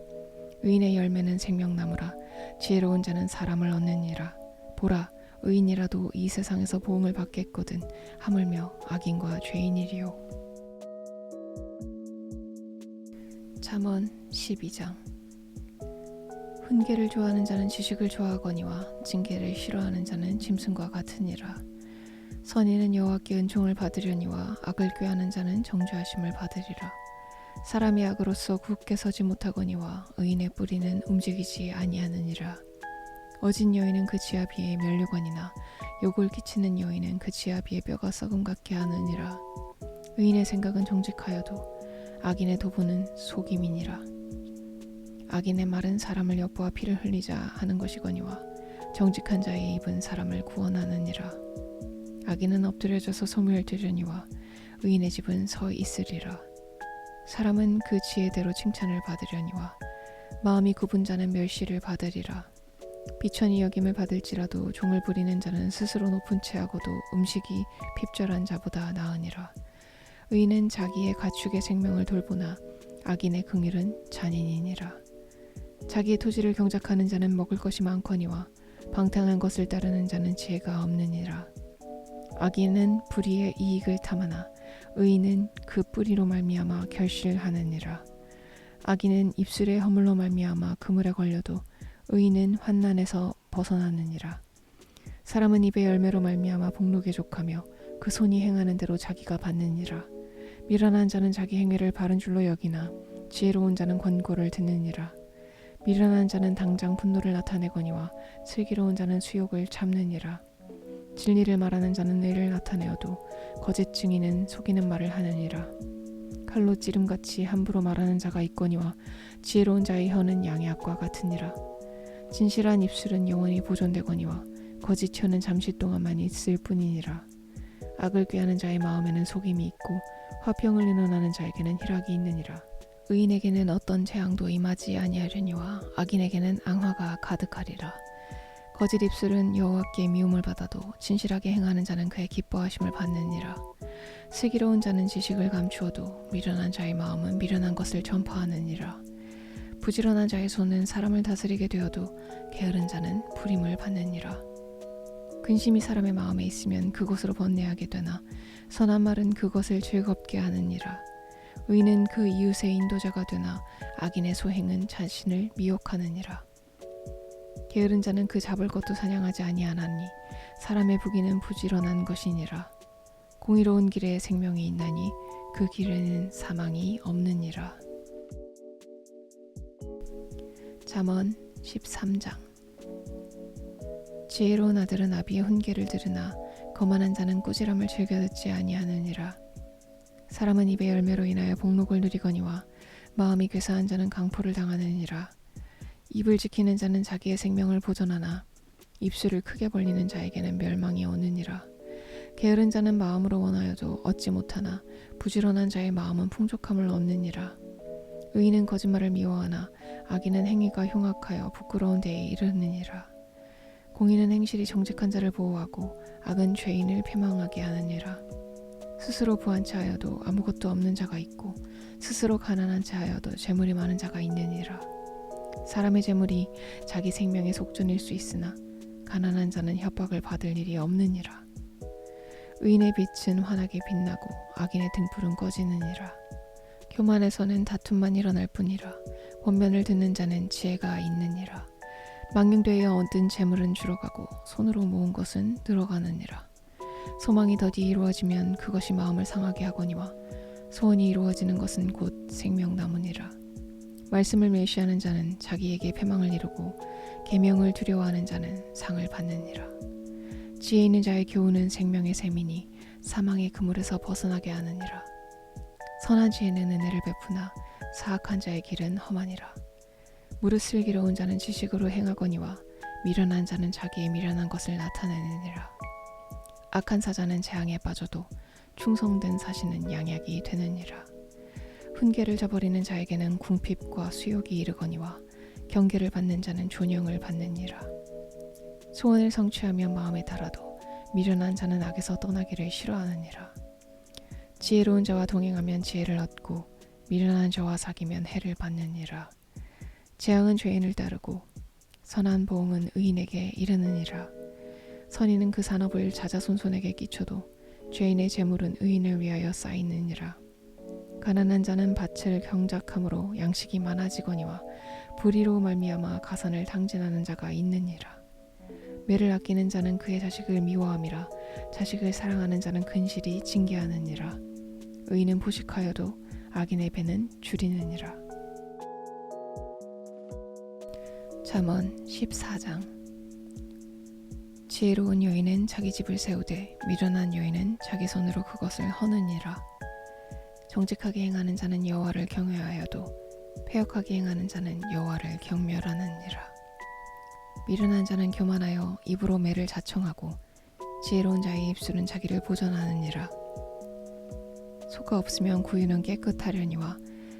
의인의 열매는 생명나무라. 지혜로운 자는 사람을 얻느니라. 보라, 의인이라도 이 세상에서 보응을 받겠거든 하물며 악인과 죄인이리요. 잠언 12장. 훈계를 좋아하는 자는 지식을 좋아하거니와 징계를 싫어하는 자는 짐승과 같으니라. 선인은 여호와께 은총을 받으려니와 악을 꾀하는 자는 정죄하심을 받으리라. 사람이 악으로서 굳게 서지 못하거니와 의인의 뿌리는 움직이지 아니하느니라. 어진 여인은 그 지아비의 면류관이나 욕을 끼치는 여인은 그 지아비의 뼈가 썩음 같게 하느니라. 의인의 생각은 정직하여도 악인의 도보는 속임이니라. 악인의 말은 사람을 엿보아 피를 흘리자 하는 것이거니와 정직한 자의 입은 사람을 구원하느니라. 악인은 엎드려져서 소멸을 들으니와 의인의 집은 서 있으리라. 사람은 그 지혜대로 칭찬을 받으려니와 마음이 굽은 자는 멸시를 받으리라. 비천이 여김을 받을지라도 종을 부리는 자는 스스로 높은 채하고도 음식이 핍절한 자보다 나으니라. 의인은 자기의 가축의 생명을 돌보나 악인의 긍휼은 잔인이니라. 자기의 토지를 경작하는 자는 먹을 것이 많거니와 방탕한 것을 따르는 자는 지혜가 없느니라. 악인은 불의의 이익을 탐하나 의인은 그 뿌리로 말미암아 결실하느니라. 악인은 입술의 허물로 말미암아 그물에 걸려도 의인은 환난에서 벗어나느니라. 사람은 입의 열매로 말미암아 복록에 족하며 그 손이 행하는 대로 자기가 받느니라. 미련한 자는 자기 행위를 바른 줄로 여기나 지혜로운 자는 권고를 듣느니라. 미련한 자는 당장 분노를 나타내거니와 슬기로운 자는 수욕을 참느니라. 진리를 말하는 자는 의를 나타내어도 거짓 증인은 속이는 말을 하느니라. 칼로 찌름같이 함부로 말하는 자가 있거니와 지혜로운 자의 혀는 양약과 같으니라. 진실한 입술은 영원히 보존되거니와 거짓 혀는 잠시 동안만 있을 뿐이니라. 악을 꾀하는 자의 마음에는 속임이 있고 화평을 의논하는 자에게는 희락이 있느니라. 의인에게는 어떤 재앙도 임하지 아니하려니와 악인에게는 앙화가 가득하리라. 거짓 입술은 여호와께 미움을 받아도 진실하게 행하는 자는 그의 기뻐하심을 받느니라. 슬기로운 자는 지식을 감추어도 미련한 자의 마음은 미련한 것을 전파하느니라. 부지런한 자의 손은 사람을 다스리게 되어도 게으른 자는 불임을 받느니라. 근심이 사람의 마음에 있으면 그곳으로 번뇌하게 되나 선한 말은 그것을 즐겁게 하느니라. 의인은 그 이웃의 인도자가 되나 악인의 소행은 자신을 미혹하느니라. 게으른 자는 그 잡을 것도 사냥하지 아니하나니 사람의 부귀는 부지런한 것이니라. 공의로운 길에 생명이 있나니 그 길에는 사망이 없느니라. 잠언 13장. 지혜로운 아들은 아비의 훈계를 들으나 거만한 자는 꾸지람을 즐겨 듣지 아니하느니라. 사람은 입의 열매로 인하여 복록을 누리거니와 마음이 괴사한 자는 강포를 당하느니라. 입을 지키는 자는 자기의 생명을 보존하나 입술을 크게 벌리는 자에게는 멸망이 오느니라. 게으른 자는 마음으로 원하여도 얻지 못하나 부지런한 자의 마음은 풍족함을 얻느니라. 의인은 거짓말을 미워하나 악인은 행위가 흉악하여 부끄러운 데에 이르느니라. 공의는 행실이 정직한 자를 보호하고 악은 죄인을 패망하게 하느니라. 스스로 부한 채 하여도 아무것도 없는 자가 있고 스스로 가난한 채 하여도 재물이 많은 자가 있느니라. 사람의 재물이 자기 생명의 속전일 수 있으나 가난한 자는 협박을 받을 일이 없느니라. 의인의 빛은 환하게 빛나고 악인의 등불은 꺼지느니라. 교만에서는 다툼만 일어날 뿐이라. 권면을 듣는 자는 지혜가 있느니라. 망령되어 얻은 재물은 줄어가고 손으로 모은 것은 늘어가느니라. 소망이 더디 이루어지면 그것이 마음을 상하게 하거니와 소원이 이루어지는 것은 곧 생명나무니라. 말씀을 멸시하는 자는 자기에게 패망을 이루고 계명을 두려워하는 자는 상을 받느니라. 지혜 있는 자의 교훈은 생명의 샘이니 사망의 그물에서 벗어나게 하느니라. 선한 지혜는 은혜를 베푸나 사악한 자의 길은 험하니라. 무릇 슬기로운 자는 지식으로 행하거니와 미련한 자는 자기의 미련한 것을 나타내느니라. 악한 사자는 재앙에 빠져도 충성된 사신은 양약이 되느니라. 훈계를 저버리는 자에게는 궁핍과 수욕이 이르거니와 경계를 받는 자는 존영을 받느니라. 소원을 성취하면 마음에 달아도 미련한 자는 악에서 떠나기를 싫어하느니라. 지혜로운 자와 동행하면 지혜를 얻고 미련한 자와 사귀면 해를 받느니라. 재앙은 죄인을 따르고 선한 보응은 의인에게 이르느니라. 선인은 그 산업을 자자손손에게 끼쳐도 죄인의 재물은 의인을 위하여 쌓이느니라. 가난한 자는 밭을 경작함으로 양식이 많아지거니와 불의로 말미암아 가산을 탕진하는 자가 있느니라. 매를 아끼는 자는 그의 자식을 미워함이라. 자식을 사랑하는 자는 근실이 징계하느니라. 의인은 포식하여도 악인의 배는 줄이느니라. 잠언 14장. 지혜로운 여인은 자기 집을 세우되 미련한 여인은 자기 손으로 그것을 허느니라. 정직하게 행하는 자는 여호와를 경외하여도 패역하게 행하는 자는 여호와를 경멸하느니라. 미련한 자는 교만하여 입으로 매를 자청하고 지혜로운 자의 입술은 자기를 보전하느니라. 소가 없으면 구유는 깨끗하려니와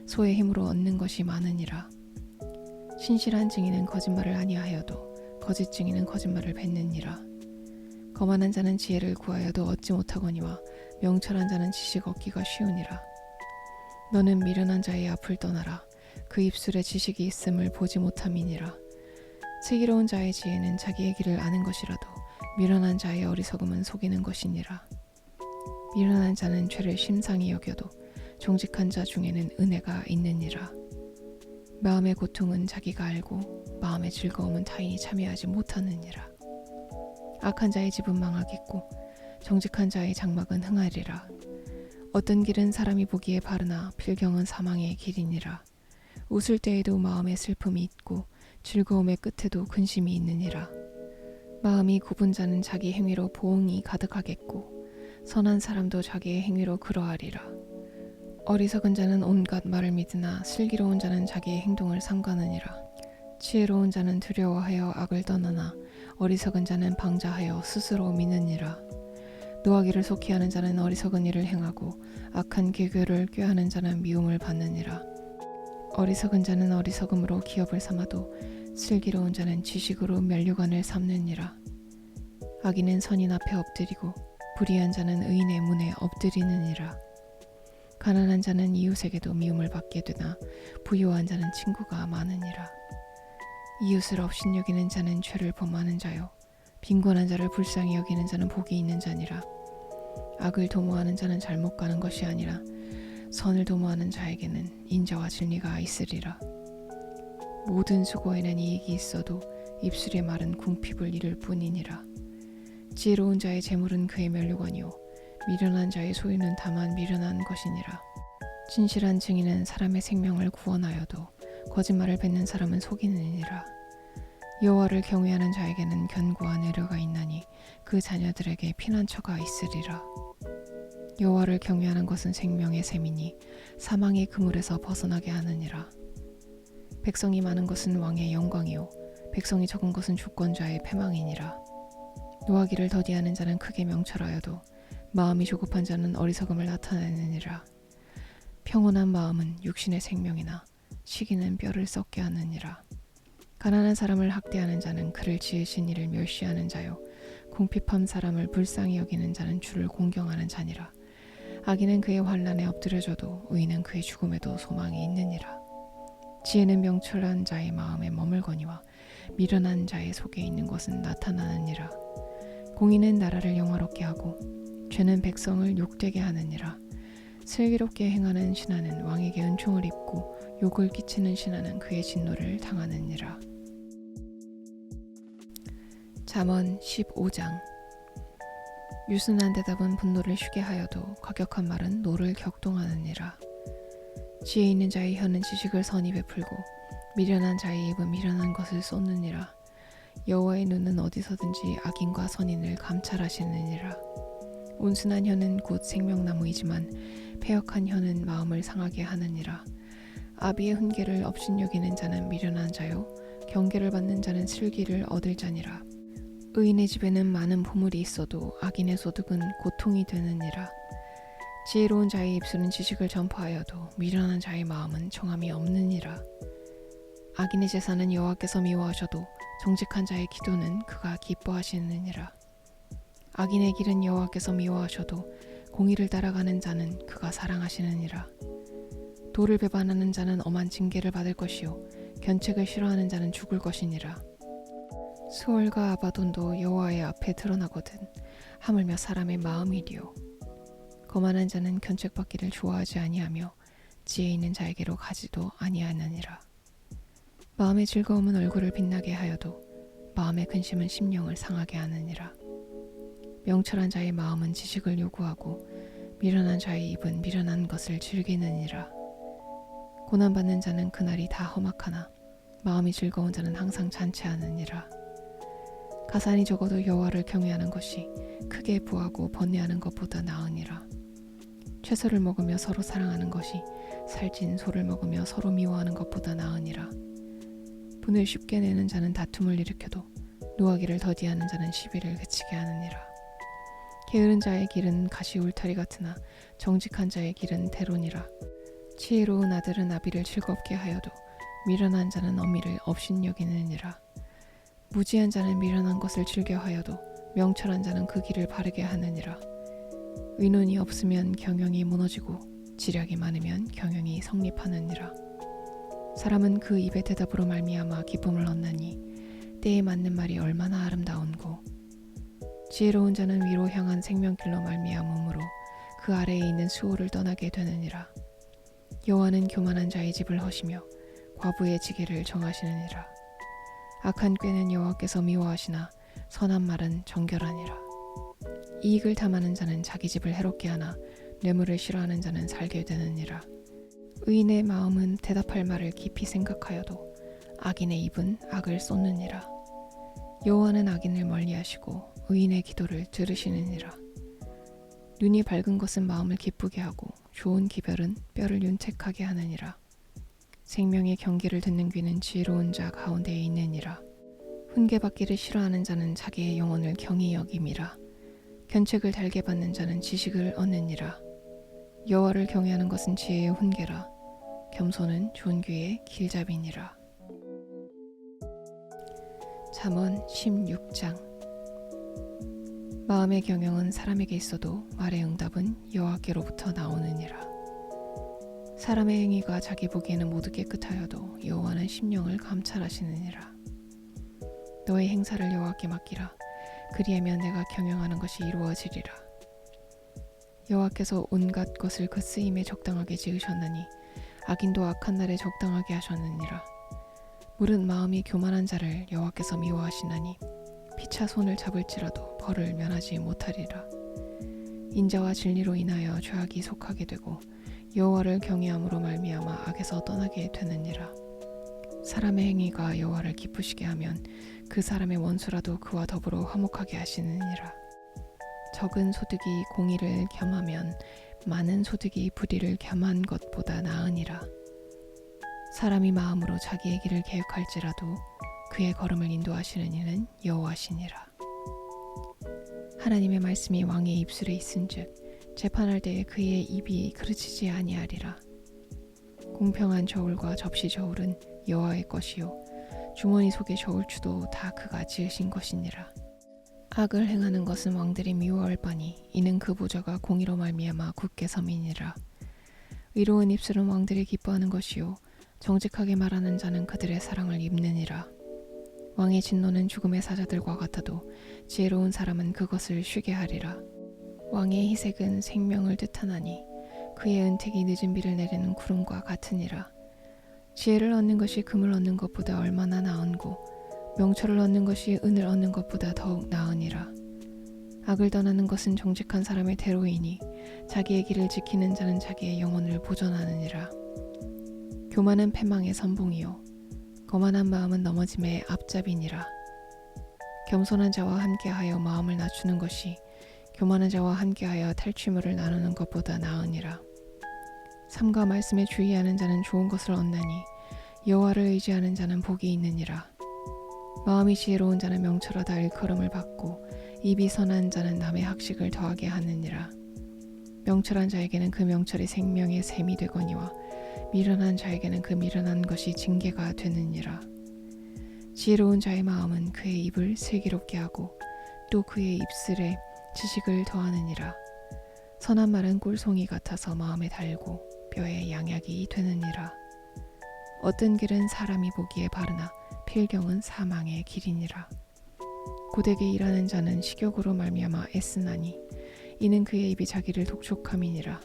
소의 힘으로 얻는 것이 많으니라. 신실한 증인은 거짓말을 아니하여도 거짓 증인은 거짓말을 뱉느니라. 거만한 자는 지혜를 구하여도 얻지 못하거니와 명철한 자는 지식 얻기가 쉬우니라. 너는 미련한 자의 앞을 떠나라. 그 입술에 지식이 있음을 보지 못함이니라. 슬기로운 자의 지혜는 자기의 길을 아는 것이라도 미련한 자의 어리석음은 속이는 것이니라. 미련한 자는 죄를 심상히 여겨도 정직한 자 중에는 은혜가 있느니라. 마음의 고통은 자기가 알고 마음의 즐거움은 타인이 참여하지 못하느니라. 악한 자의 집은 망하겠고 정직한 자의 장막은 흥하리라. 어떤 길은 사람이 보기에 바르나 필경은 사망의 길이니라. 웃을 때에도 마음에 슬픔이 있고 즐거움의 끝에도 근심이 있느니라. 마음이 굽은 자는 자기 행위로 보응이 가득하겠고 선한 사람도 자기의 행위로 그러하리라. 어리석은 자는 온갖 말을 믿으나 슬기로운 자는 자기의 행동을 삼가느니라. 지혜로운 자는 두려워하여 악을 떠나나 어리석은 자는 방자하여 스스로 미느니라. 노하기를 속히 하는 자는 어리석은 일을 행하고 악한 계교를 꾀하는 자는 미움을 받느니라. 어리석은 자는 어리석음으로 기업을 삼아도 슬기로운 자는 지식으로 면류관을 삼느니라. 악인은 선인 앞에 엎드리고 불의한 자는 의인의 문에 엎드리느니라. 가난한 자는 이웃에게도 미움을 받게 되나 부유한 자는 친구가 많으니라. 이웃을 업신여기는 자는 죄를 범하는 자요 빈곤한 자를 불쌍히 여기는 자는 복이 있는 자니라. 악을 도모하는 자는 잘못 가는 것이 아니라 선을 도모하는 자에게는 인자와 진리가 있으리라. 모든 수고에는 이익이 있어도 입술의 말은 궁핍을 이룰 뿐이니라. 지혜로운 자의 재물은 그의 면류관이요 미련한 자의 소유는 다만 미련한 것이니라. 진실한 증인은 사람의 생명을 구원하여도 거짓말을 뱉는 사람은 속이느니라. 여호와를 경외하는 자에게는 견고한 애려가 있나니 그 자녀들에게 피난처가 있으리라. 여호와를 경외하는 것은 생명의 셈이니 사망의 그물에서 벗어나게 하느니라. 백성이 많은 것은 왕의 영광이요 백성이 적은 것은 주권자의 패망이니라. 노하기를 더디하는 자는 크게 명철하여도 마음이 조급한 자는 어리석음을 나타내느니라. 평온한 마음은 육신의 생명이나 시기는 뼈를 썩게 하느니라. 가난한 사람을 학대하는 자는 그를 지으신 이를 멸시하는 자요 궁핍한 사람을 불쌍히 여기는 자는 주를 공경하는 자니라. 악인은 그의 환난에 엎드려져도 의인은 그의 죽음에도 소망이 있느니라. 지혜는 명철한 자의 마음에 머물거니와 미련한 자의 속에 있는 것은 나타나느니라. 공의는 나라를 영화롭게 하고 죄는 백성을 욕되게 하느니라. 슬기롭게 행하는 신하는 왕에게 은총을 입고 욕을 끼치는 신하는 그의 진노를 당하느니라. 잠언 15장. 유순한 대답은 분노를 쉬게 하여도 과격한 말은 노를 격동하느니라. 지혜 있는 자의 혀는 지식을 선히 베풀고 미련한 자의 입은 미련한 것을 쏟느니라. 여호와의 눈은 어디서든지 악인과 선인을 감찰하시느니라. 온순한 혀는 곧 생명나무이지만 패역한 혀는 마음을 상하게 하느니라. 아비의 훈계를 업신여기는 자는 미련한 자요 경계를 받는 자는 슬기를 얻을 자니라. 의인의 집에는 많은 보물이 있어도 악인의 소득은 고통이 되느니라. 지혜로운 자의 입술은 지식을 전파하여도 미련한 자의 마음은 정함이 없느니라. 악인의 제사는 여호와께서 미워하셔도 정직한 자의 기도는 그가 기뻐하시느니라. 악인의 길은 여호와께서 미워하셔도 공의를 따라가는 자는 그가 사랑하시느니라. 도를 배반하는 자는 엄한 징계를 받을 것이요 견책을 싫어하는 자는 죽을 것이니라. 수월과 아바돈도 여호와의 앞에 드러나거든 하물며 사람의 마음이리요. 거만한 자는 견책받기를 좋아하지 아니하며 지혜 있는 자에게로 가지도 아니하느니라. 마음의 즐거움은 얼굴을 빛나게 하여도 마음의 근심은 심령을 상하게 하느니라. 명철한 자의 마음은 지식을 요구하고 미련한 자의 입은 미련한 것을 즐기느니라. 고난받는 자는 그날이 다 험악하나 마음이 즐거운 자는 항상 잔치하느니라. 가산이 적어도 여호와를 경외하는 것이 크게 부하고 번뇌하는 것보다 나으니라. 채소를 먹으며 서로 사랑하는 것이 살찐 소를 먹으며 서로 미워하는 것보다 나으니라. 분을 쉽게 내는 자는 다툼을 일으켜도 노하기를 더디하는 자는 시비를 그치게 하느니라. 게으른 자의 길은 가시 울타리 같으나 정직한 자의 길은 대론이라. 지혜로운 아들은 아비를 즐겁게 하여도 미련한 자는 어미를 업신여기느니라. 무지한 자는 미련한 것을 즐겨하여도 명철한 자는 그 길을 바르게 하느니라. 의논이 없으면 경영이 무너지고 지략이 많으면 경영이 성립하느니라. 사람은 그 입의 대답으로 말미암아 기쁨을 얻나니 때에 맞는 말이 얼마나 아름다운고. 지혜로운 자는 위로 향한 생명길로 말미암음으로 그 아래에 있는 수호를 떠나게 되느니라. 여호와는 교만한 자의 집을 허시며 과부의 지게를 정하시느니라. 악한 꾀는 여호와께서 미워하시나 선한 말은 정결하니라. 이익을 탐하는 자는 자기 집을 해롭게 하나 뇌물을 싫어하는 자는 살게 되느니라. 의인의 마음은 대답할 말을 깊이 생각하여도 악인의 입은 악을 쏟느니라. 여호와는 악인을 멀리하시고 의인의 기도를 들으시느니라. 눈이 밝은 것은 마음을 기쁘게 하고 좋은 기별은 뼈를 윤택하게 하느니라. 생명의 경계를 듣는 귀는 지혜로운 자 가운데에 있느니라. 훈계받기를 싫어하는 자는 자기의 영혼을 경히 여김이라. 견책을 달게 받는 자는 지식을 얻느니라. 여호와를 경외하는 것은 지혜의 훈계라. 겸손은 존귀의 길잡이니라. 잠언 16장. 마음의 경영은 사람에게 있어도 말의 응답은 여호와께로부터 나오느니라. 사람의 행위가 자기 보기에는 모두 깨끗하여도 여호와는 심령을 감찰하시느니라. 너의 행사를 여호와께 맡기라. 그리하면 내가 경영하는 것이 이루어지리라. 여호와께서 온갖 것을 그 쓰임에 적당하게 지으셨나니 악인도 악한 날에 적당하게 하셨느니라. 물은 마음이 교만한 자를 여호와께서 미워하시나니 피차 손을 잡을지라도 벌을 면하지 못하리라. 인자와 진리로 인하여 죄악이 속하게 되고 여호와를 경외함으로 말미암아 악에서 떠나게 되느니라. 사람의 행위가 여호와를 기쁘시게 하면 그 사람의 원수라도 그와 더불어 화목하게 하시느니라. 적은 소득이 공의를 겸하면 많은 소득이 불의를 겸한 것보다 나으니라. 사람이 마음으로 자기의 길을 계획할지라도 그의 걸음을 인도하시는 이는 여호와시니라. 하나님의 말씀이 왕의 입술에 있은즉 재판할 때에 그의 입이 그르치지 아니하리라. 공평한 저울과 접시 저울은 여호와의 것이요 주머니 속의 저울추도 다 그가 지으신 것이니라. 악을 행하는 것은 왕들이 미워할 바니 이는 그 보좌가 공의로 말미암아 굳게 섬이니라. 의로운 입술은 왕들이 기뻐하는 것이요 정직하게 말하는 자는 그들의 사랑을 입느니라. 왕의 진노는 죽음의 사자들과 같아도 지혜로운 사람은 그것을 쉬게 하리라. 왕의 희색은 생명을 뜻하나니 그의 은택이 늦은 비를 내리는 구름과 같으니라. 지혜를 얻는 것이 금을 얻는 것보다 얼마나 나은고 명철을 얻는 것이 은을 얻는 것보다 더욱 나으니라. 악을 떠나는 것은 정직한 사람의 대로이니 자기의 길을 지키는 자는 자기의 영혼을 보존하느니라. 교만은 패망의 선봉이요 거만한 마음은 넘어짐의 앞잡이니라. 겸손한 자와 함께하여 마음을 낮추는 것이 교만한 자와 함께하여 탈취물을 나누는 것보다 나으니라. 삶과 말씀에 주의하는 자는 좋은 것을 얻나니 여호와를 의지하는 자는 복이 있느니라. 마음이 지혜로운 자는 명철하다 일컬음을 받고 입이 선한 자는 남의 학식을 더하게 하느니라. 명철한 자에게는 그 명철이 생명의 샘이 되거니와 미련한 자에게는 그 미련한 것이 징계가 되느니라. 지혜로운 자의 마음은 그의 입을 슬기롭게 하고 또 그의 입술에 지식을 더하느니라. 선한 말은 꿀송이 같아서 마음에 달고 뼈에 양약이 되느니라. 어떤 길은 사람이 보기에 바르나 필경은 사망의 길이니라. 고되게 일하는 자는 식욕으로 말미암아 애쓰나니 이는 그의 입이 자기를 독촉함이니라.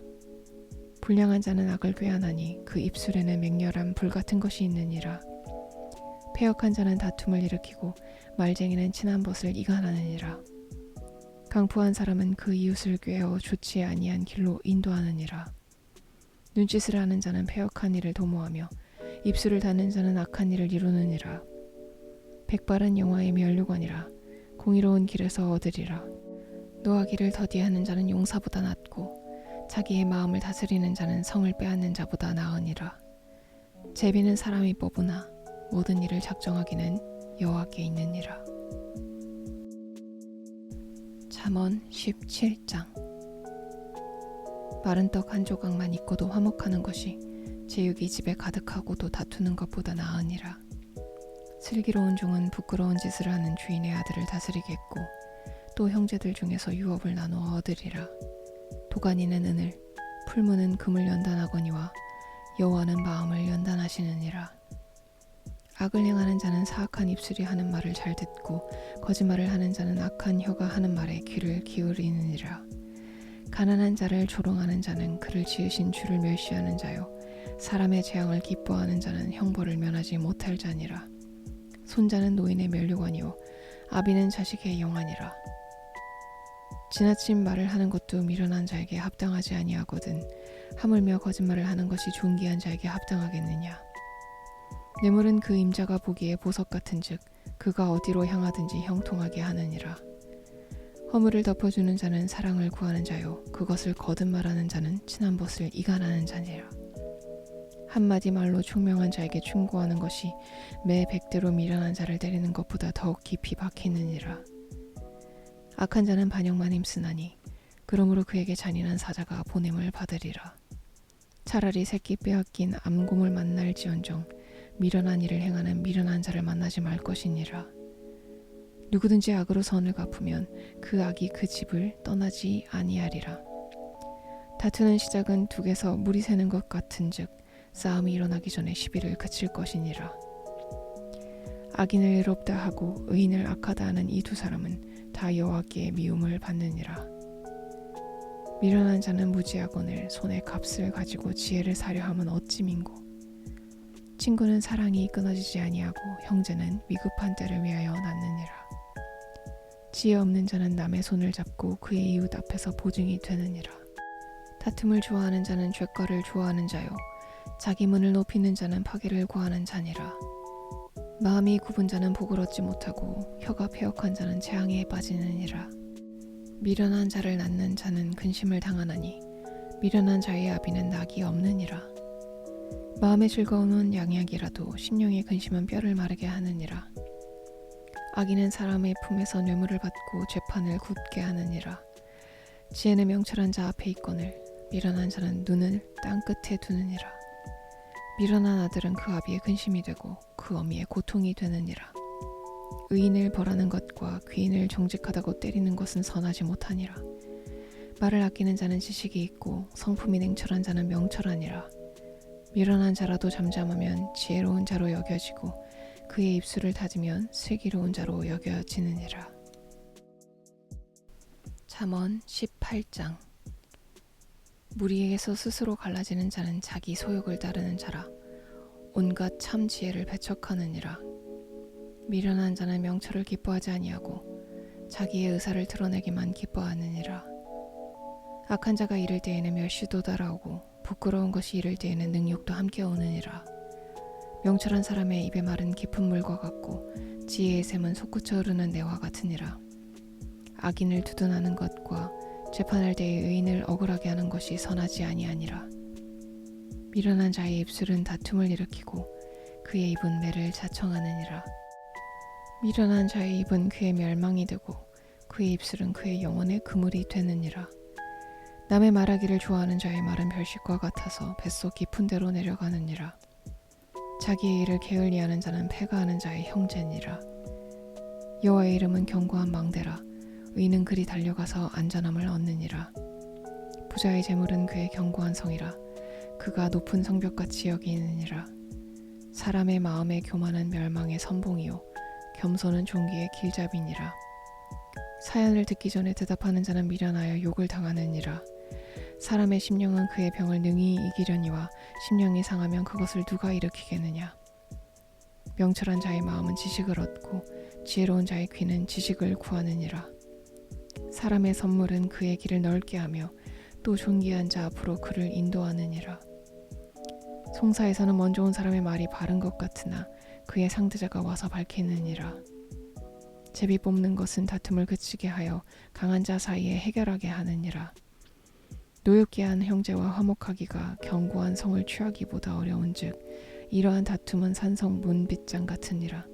불량한 자는 악을 꾀하나니 그 입술에는 맹렬한 불 같은 것이 있느니라. 패역한 자는 다툼을 일으키고 말쟁이는 친한 벗을 이간하느니라. 강포한 사람은 그 이웃을 꾀어 좋지 아니한 길로 인도하느니라. 눈짓을 하는 자는 패역한 일을 도모하며 입술을 닫는 자는 악한 일을 이루느니라. 백발은 영화의 면류관이라. 공의로운 길에서 얻으리라. 노하기를 더디하는 자는 용사보다 낫고 자기의 마음을 다스리는 자는 성을 빼앗는 자보다 나으니라. 제비는 사람이 뽑으나 모든 일을 작정하기는 여호와께 있느니라. 잠언 17장. 마른 떡 한 조각만 있고도 화목하는 것이 제육이 집에 가득하고도 다투는 것보다 나으니라. 슬기로운 종은 부끄러운 짓을 하는 주인의 아들을 다스리겠고 또 형제들 중에서 유업을 나누어 얻으리라. 도가니는 은을, 풀무는 금을 연단하거니와 여호와는 마음을 연단하시느니라. 악을 행하는 자는 사악한 입술이 하는 말을 잘 듣고 거짓말을 하는 자는 악한 혀가 하는 말에 귀를 기울이느니라. 가난한 자를 조롱하는 자는 그를 지으신 주를 멸시하는 자요 사람의 재앙을 기뻐하는 자는 형벌을 면하지 못할 자니라. 손자는 노인의 면류관이요 아비는 자식의 영안이라. 지나친 말을 하는 것도 미련한 자에게 합당하지 아니하거든 하물며 거짓말을 하는 것이 존귀한 자에게 합당하겠느냐. 뇌물은 그 임자가 보기에 보석 같은즉 그가 어디로 향하든지 형통하게 하느니라. 허물을 덮어주는 자는 사랑을 구하는 자요 그것을 거듭 말하는 자는 친한 벗을 이간하는 자니라. 한마디 말로 총명한 자에게 충고하는 것이 매 100대로 미련한 자를 때리는 것보다 더욱 깊이 박히느니라. 악한 자는 반역만 힘쓰나니 그러므로 그에게 잔인한 사자가 보냄을 받으리라. 차라리 새끼 빼앗긴 암곰을 만날지언정 미련한 일을 행하는 미련한 자를 만나지 말 것이니라. 누구든지 악으로 선을 갚으면 그 악이 그 집을 떠나지 아니하리라. 다투는 시작은 둑에서 물이 새는 것 같은즉 싸움이 일어나기 전에 시비를 그칠 것이니라. 악인을 의롭다 하고 의인을 악하다 하는 이 두 사람은 다 여호와께 미움을 받느니라. 미련한 자는 무지하거늘 손에 값을 가지고 지혜를 사려 함은 어찌 민고. 친구는 사랑이 끊어지지 아니하고 형제는 위급한 때를 위하여 낳느니라. 지혜 없는 자는 남의 손을 잡고 그의 이웃 앞에서 보증이 되느니라. 다툼을 좋아하는 자는 죄과를 좋아하는 자요 자기 문을 높이는 자는 파괴를 구하는 자니라. 마음이 굽은 자는 복을 얻지 못하고 혀가 패역한 자는 재앙에 빠지느니라. 미련한 자를 낳는 자는 근심을 당하나니 미련한 자의 아비는 낙이 없느니라. 마음의 즐거움은 양약이라도 심령의 근심은 뼈를 마르게 하느니라. 악인은 사람의 품에서 뇌물을 받고 재판을 굳게 하느니라. 지혜는 명철한 자 앞에 있거늘 미련한 자는 눈을 땅 끝에 두느니라. 미련한 아들은 그 아비의 근심이 되고 그 어미의 고통이 되느니라. 의인을 벌하는 것과 귀인을 정직하다고 때리는 것은 선하지 못하니라. 말을 아끼는 자는 지식이 있고 성품이 냉철한 자는 명철하니라. 미련한 자라도 잠잠하면 지혜로운 자로 여겨지고 그의 입술을 다지면 슬기로운 자로 여겨지느니라. 잠언 18장. 무리에게서 스스로 갈라지는 자는 자기 소욕을 따르는 자라. 온갖 참 지혜를 배척하느니라. 미련한 자는 명철을 기뻐하지 아니하고 자기의 의사를 드러내기만 기뻐하느니라. 악한 자가 이를 때에는 멸시도 따라오고 부끄러운 것이 이를 때에는 능욕도 함께 오느니라. 명철한 사람의 입의 말은 깊은 물과 같고 지혜의 샘은 솟구쳐 흐르는 내와 같으니라. 악인을 두둔하는 것과 재판할 때의 의인을 억울하게 하는 것이 선하지 아니하니라. 미련한 자의 입술은 다툼을 일으키고 그의 입은 매를 자청하느니라. 미련한 자의 입은 그의 멸망이 되고 그의 입술은 그의 영혼의 그물이 되느니라. 남의 말하기를 좋아하는 자의 말은 별식과 같아서 뱃속 깊은 데로 내려가느니라. 자기의 일을 게을리하는 자는 패가하는 자의 형제니라. 여호와의 이름은 견고한 망대라. 의인은 그리 달려가서 안전함을 얻느니라. 부자의 재물은 그의 견고한 성이라. 그가 높은 성벽같이 여기느니라. 사람의 마음의 교만은 멸망의 선봉이요 겸손은 종기의 길잡이니라. 사연을 듣기 전에 대답하는 자는 미련하여 욕을 당하느니라. 사람의 심령은 그의 병을 능히 이기려니와 심령이 상하면 그것을 누가 일으키겠느냐. 명철한 자의 마음은 지식을 얻고 지혜로운 자의 귀는 지식을 구하느니라. 사람의 선물은 그의 길을 넓게 하며 또 존귀한 자 앞으로 그를 인도하느니라. 송사에서는 먼저 온 사람의 말이 바른 것 같으나 그의 상대자가 와서 밝히느니라. 제비 뽑는 것은 다툼을 그치게 하여 강한 자 사이에 해결하게 하느니라. 노엽게 한 형제와 화목하기가 견고한 성을 취하기보다 어려운즉 이러한 다툼은 산성 문빗장 같으니라.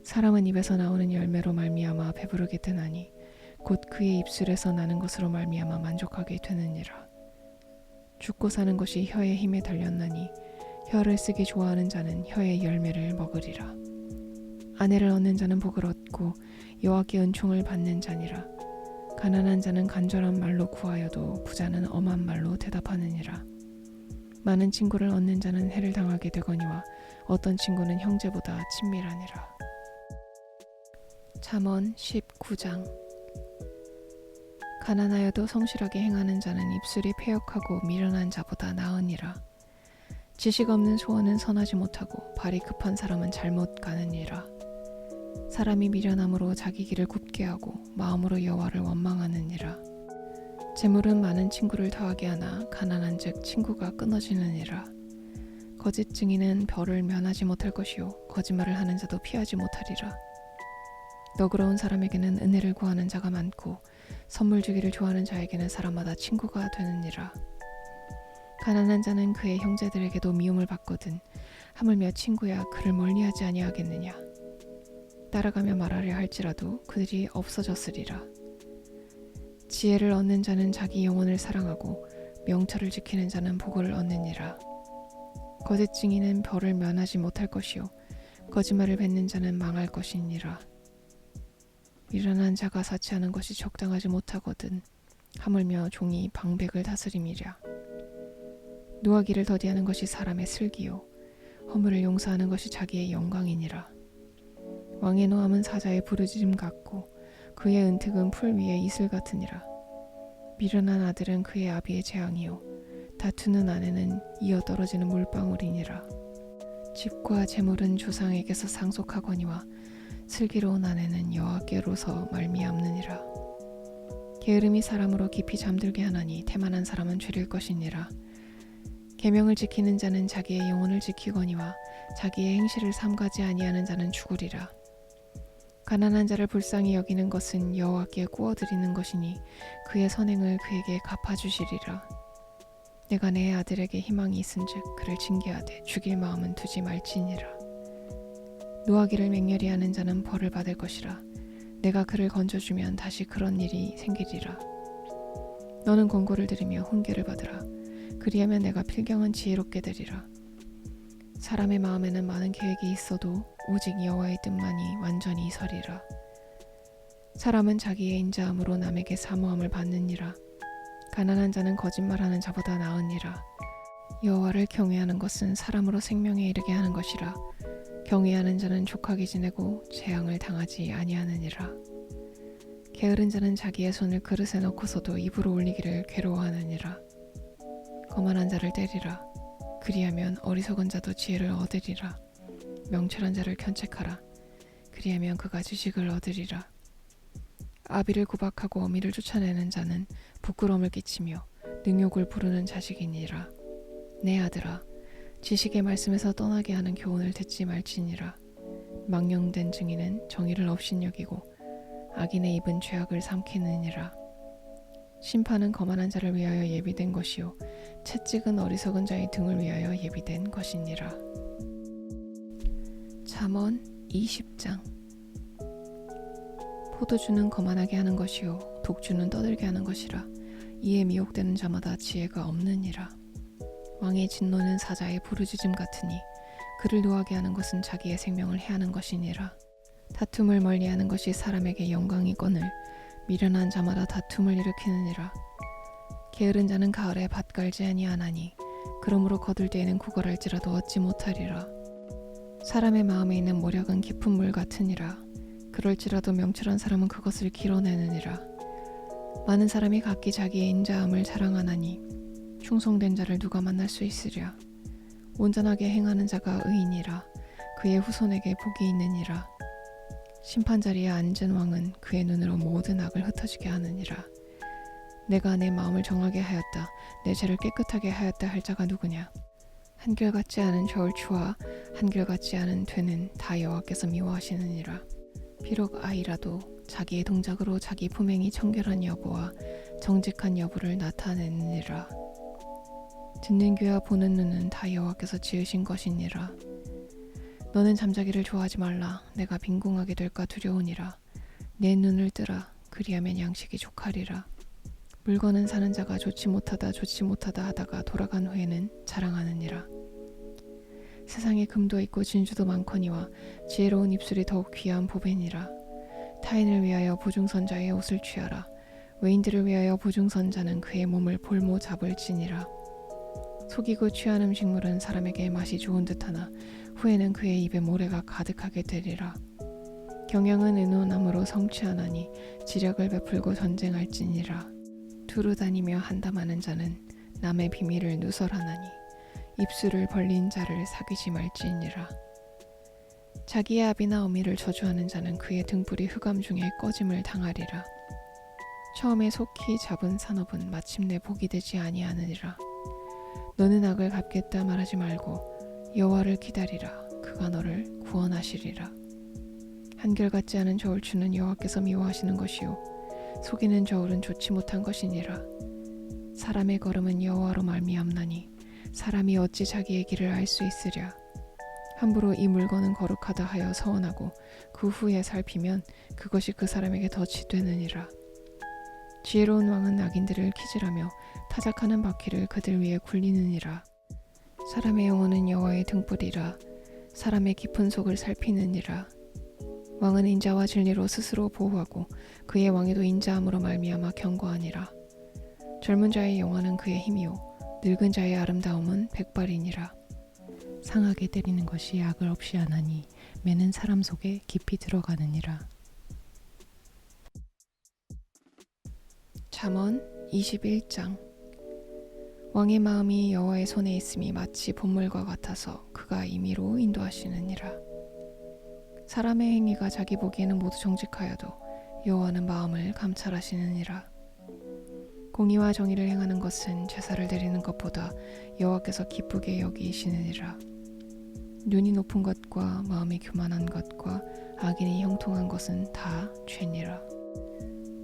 사람은 입에서 나오는 열매로 말미암아 배부르게 되나니 곧 그의 입술에서 나는 것으로 말미암아 만족하게 되느니라. 죽고 사는 것이 혀의 힘에 달렸나니 혀를 쓰기 좋아하는 자는 혀의 열매를 먹으리라. 아내를 얻는 자는 복을 얻고 여호와께 은총을 받는 자니라. 가난한 자는 간절한 말로 구하여도 부자는 엄한 말로 대답하느니라. 많은 친구를 얻는 자는 해를 당하게 되거니와 어떤 친구는 형제보다 친밀하니라. 잠언 19장. 가난하여도 성실하게 행하는 자는 입술이 패역하고 미련한 자보다 나으니라. 지식 없는 소원은 선하지 못하고 발이 급한 사람은 잘못 가느니라. 사람이 미련함으로 자기 길을 굽게 하고 마음으로 여호와를 원망하느니라. 재물은 많은 친구를 더하게 하나 가난한즉 친구가 끊어지느니라. 거짓 증인은 벌을 면하지 못할 것이요 거짓말을 하는 자도 피하지 못하리라. 너그러운 사람에게는 은혜를 구하는 자가 많고 선물 주기를 좋아하는 자에게는 사람마다 친구가 되느니라. 가난한 자는 그의 형제들에게도 미움을 받거든 하물며 친구야 그를 멀리하지 아니하겠느냐. 따라가며 말하려 할지라도 그들이 없어졌으리라. 지혜를 얻는 자는 자기 영혼을 사랑하고 명철을 지키는 자는 복을 얻느니라. 거짓 증인은 벌을 면하지 못할 것이요 거짓말을 뱉는 자는 망할 것이니라. 미련한 자가 사치하는 것이 적당하지 못하거든 하물며 종이 방백을 다스림이랴. 노하기를 더디하는 것이 사람의 슬기요 허물을 용서하는 것이 자기의 영광이니라. 왕의 노함은 사자의 부르짖음 같고 그의 은택은 풀 위의 이슬 같으니라. 미련한 아들은 그의 아비의 재앙이요 다투는 아내는 이어 떨어지는 물방울이니라. 집과 재물은 조상에게서 상속하거니와 슬기로운 아내는 여호와께로서 말미암느니라. 게으름이 사람으로 깊이 잠들게 하나니 태만한 사람은 죄릴 것이니라. 계명을 지키는 자는 자기의 영혼을 지키거니와 자기의 행실을 삼가지 아니하는 자는 죽으리라. 가난한 자를 불쌍히 여기는 것은 여호와께 구워드리는 것이니 그의 선행을 그에게 갚아주시리라. 내가 내 아들에게 희망이 있은즉 그를 징계하되 죽일 마음은 두지 말지니라. 노하기를 맹렬히 하는 자는 벌을 받을 것이라. 내가 그를 건져주면 다시 그런 일이 생기리라. 너는 권고를 들으며 훈계를 받으라. 그리하면 내가 필경은 지혜롭게 되리라. 사람의 마음에는 많은 계획이 있어도 오직 여호와의 뜻만이 완전히 서리라. 사람은 자기의 인자함으로 남에게 사모함을 받느니라. 가난한 자는 거짓말하는 자보다 나으니라. 여호와를 경외하는 것은 사람으로 생명에 이르게 하는 것이라. 경외하는 자는 족하게 지내고 재앙을 당하지 아니하느니라. 게으른 자는 자기의 손을 그릇에 넣고서도 입으로 올리기를 괴로워하느니라. 거만한 자를 때리라. 그리하면 어리석은 자도 지혜를 얻으리라. 명철한 자를 견책하라. 그리하면 그가 지식을 얻으리라. 아비를 구박하고 어미를 쫓아내는 자는 부끄러움을 끼치며 능욕을 부르는 자식이니라. 내 아들아, 지식의 말씀에서 떠나게 하는 교훈을 듣지 말지니라. 망령된 증인은 정의를 업신여기고 악인의 입은 죄악을 삼키느니라. 심판은 거만한 자를 위하여 예비된 것이요 채찍은 어리석은 자의 등을 위하여 예비된 것이니라. 잠언 20장. 포도주는 거만하게 하는 것이요 독주는 떠들게 하는 것이라. 이에 미혹되는 자마다 지혜가 없느니라. 왕의 진노는 사자의 부르짖음 같으니 그를 노하게 하는 것은 자기의 생명을 해하는 것이니라. 다툼을 멀리하는 것이 사람에게 영광이거늘 미련한 자마다 다툼을 일으키느니라. 게으른 자는 가을에 밭 갈지 아니하나니 그러므로 거둘 때에는 구걸할지라도 얻지 못하리라. 사람의 마음에 있는 모략은 깊은 물 같으니라. 그럴지라도 명철한 사람은 그것을 길어내느니라. 많은 사람이 각기 자기의 인자함을 자랑하나니 충성된 자를 누가 만날 수 있으랴. 온전하게 행하는 자가 의인이라. 그의 후손에게 복이 있느니라. 심판자리에 앉은 왕은 그의 눈으로 모든 악을 흩어지게 하느니라. 내가 내 마음을 정하게 하였다. 내 죄를 깨끗하게 하였다 할 자가 누구냐. 한결같지 않은 저울추와 한결같지 않은 되는 다 여호와께서 미워하시느니라. 비록 아이라도 자기의 동작으로 자기 품행이 청결한 여부와 정직한 여부를 나타내느니라. 듣는 귀와 보는 눈은 다 여호와께서 지으신 것이니라. 너는 잠자기를 좋아하지 말라. 내가 빈궁하게 될까 두려우니라. 내 눈을 뜨라. 그리하면 양식이 족하리라. 물건은 사는 자가 좋지 못하다 하다가 돌아간 후에는 자랑하느니라. 세상에 금도 있고 진주도 많거니와 지혜로운 입술이 더욱 귀한 보배니라. 타인을 위하여 보증선자의 옷을 취하라. 외인들을 위하여 보증선자는 그의 몸을 볼모 잡을지니라. 속이고 취한 음식물은 사람에게 맛이 좋은 듯하나 후에는 그의 입에 모래가 가득하게 되리라. 경영은 의논함으로 성취하나니 지력을 베풀고 전쟁할지니라. 두루 다니며 한담하는 자는 남의 비밀을 누설하나니 입술을 벌린 자를 사귀지 말지니라. 자기의 아비나 어미를 저주하는 자는 그의 등불이 흑암 중에 꺼짐을 당하리라. 처음에 속히 잡은 산업은 마침내 복이 되지 아니하느니라. 너는 악을 갚겠다 말하지 말고 여호와를 기다리라. 그가 너를 구원하시리라. 한결같지 않은 저울추는 여호와께서 미워하시는 것이요 속이는 저울은 좋지 못한 것이니라. 사람의 걸음은 여호와로 말미암나니 사람이 어찌 자기의 길을 알 수 있으랴. 함부로 이 물건은 거룩하다 하여 서원하고 그 후에 살피면 그것이 그 사람에게 덫이 되느니라. 지혜로운 왕은 악인들을 기질하며 타작하는 바퀴를 그들 위에 굴리느니라. 사람의 영혼은 여호와의 등불이라. 사람의 깊은 속을 살피느니라. 왕은 인자와 진리로 스스로 보호하고 그의 왕위도 인자함으로 말미암아 견고하니라. 젊은 자의 영화는 그의 힘이요 늙은 자의 아름다움은 백발이니라. 상하게 때리는 것이 악을 없이 하나니 매는 사람 속에 깊이 들어가느니라. 잠언 21장. 왕의 마음이 여호와의 손에 있음이 마치 봇물과 같아서 그가 임의로 인도하시느니라. 사람의 행위가 자기 보기에는 모두 정직하여도 여호와는 마음을 감찰하시느니라. 공의와 정의를 행하는 것은 제사를 드리는 것보다 여호와께서 기쁘게 여기시느니라. 눈이 높은 것과 마음이 교만한 것과 악인이 형통한 것은 다 죄니라.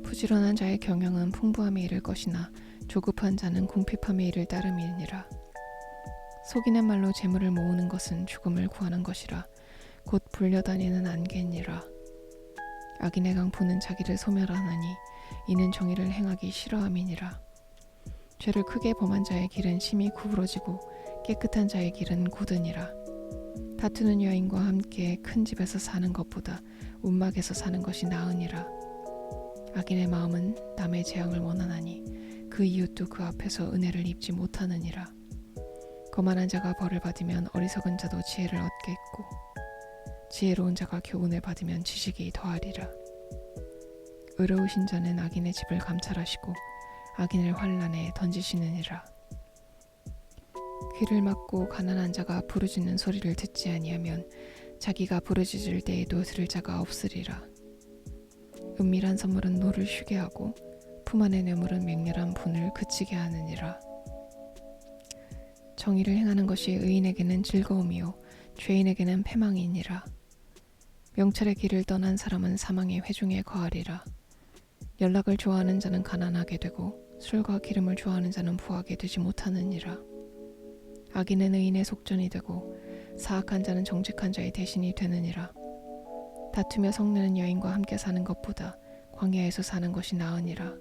부지런한 자의 경영은 풍부함에 이를 것이나 조급한 자는 궁핍함에 이를 따름이니라. 속이는 말로 재물을 모으는 것은 죽음을 구하는 것이라. 곧 불려다니는 안개니라. 악인의 강포는 자기를 소멸하나니 이는 정의를 행하기 싫어함이니라. 죄를 크게 범한 자의 길은 심히 구부러지고 깨끗한 자의 길은 곧으니라. 다투는 여인과 함께 큰 집에서 사는 것보다 움막에서 사는 것이 나으니라. 악인의 마음은 남의 재앙을 원하나니 그 이웃도 그 앞에서 은혜를 입지 못하느니라. 거만한 자가 벌을 받으면 어리석은 자도 지혜를 얻겠고 지혜로운 자가 교훈을 받으면 지식이 더하리라. 의로우신 자는 악인의 집을 감찰하시고 악인을 환난에 던지시느니라. 귀를 막고 가난한 자가 부르짖는 소리를 듣지 아니하면 자기가 부르짖을 때에도 들을 자가 없으리라. 은밀한 선물은 노를 쉬게 하고 품 안의 뇌물은 맹렬한 분을 그치게 하느니라. 정의를 행하는 것이 의인에게는 즐거움이요 죄인에게는 패망이니라. 명철의 길을 떠난 사람은 사망의 회중에 거하리라. 연락을 좋아하는 자는 가난하게 되고 술과 기름을 좋아하는 자는 부하게 되지 못하느니라. 악인은 의인의 속전이 되고 사악한 자는 정직한 자의 대신이 되느니라. 다투며 성내는 여인과 함께 사는 것보다 광야에서 사는 것이 나으니라.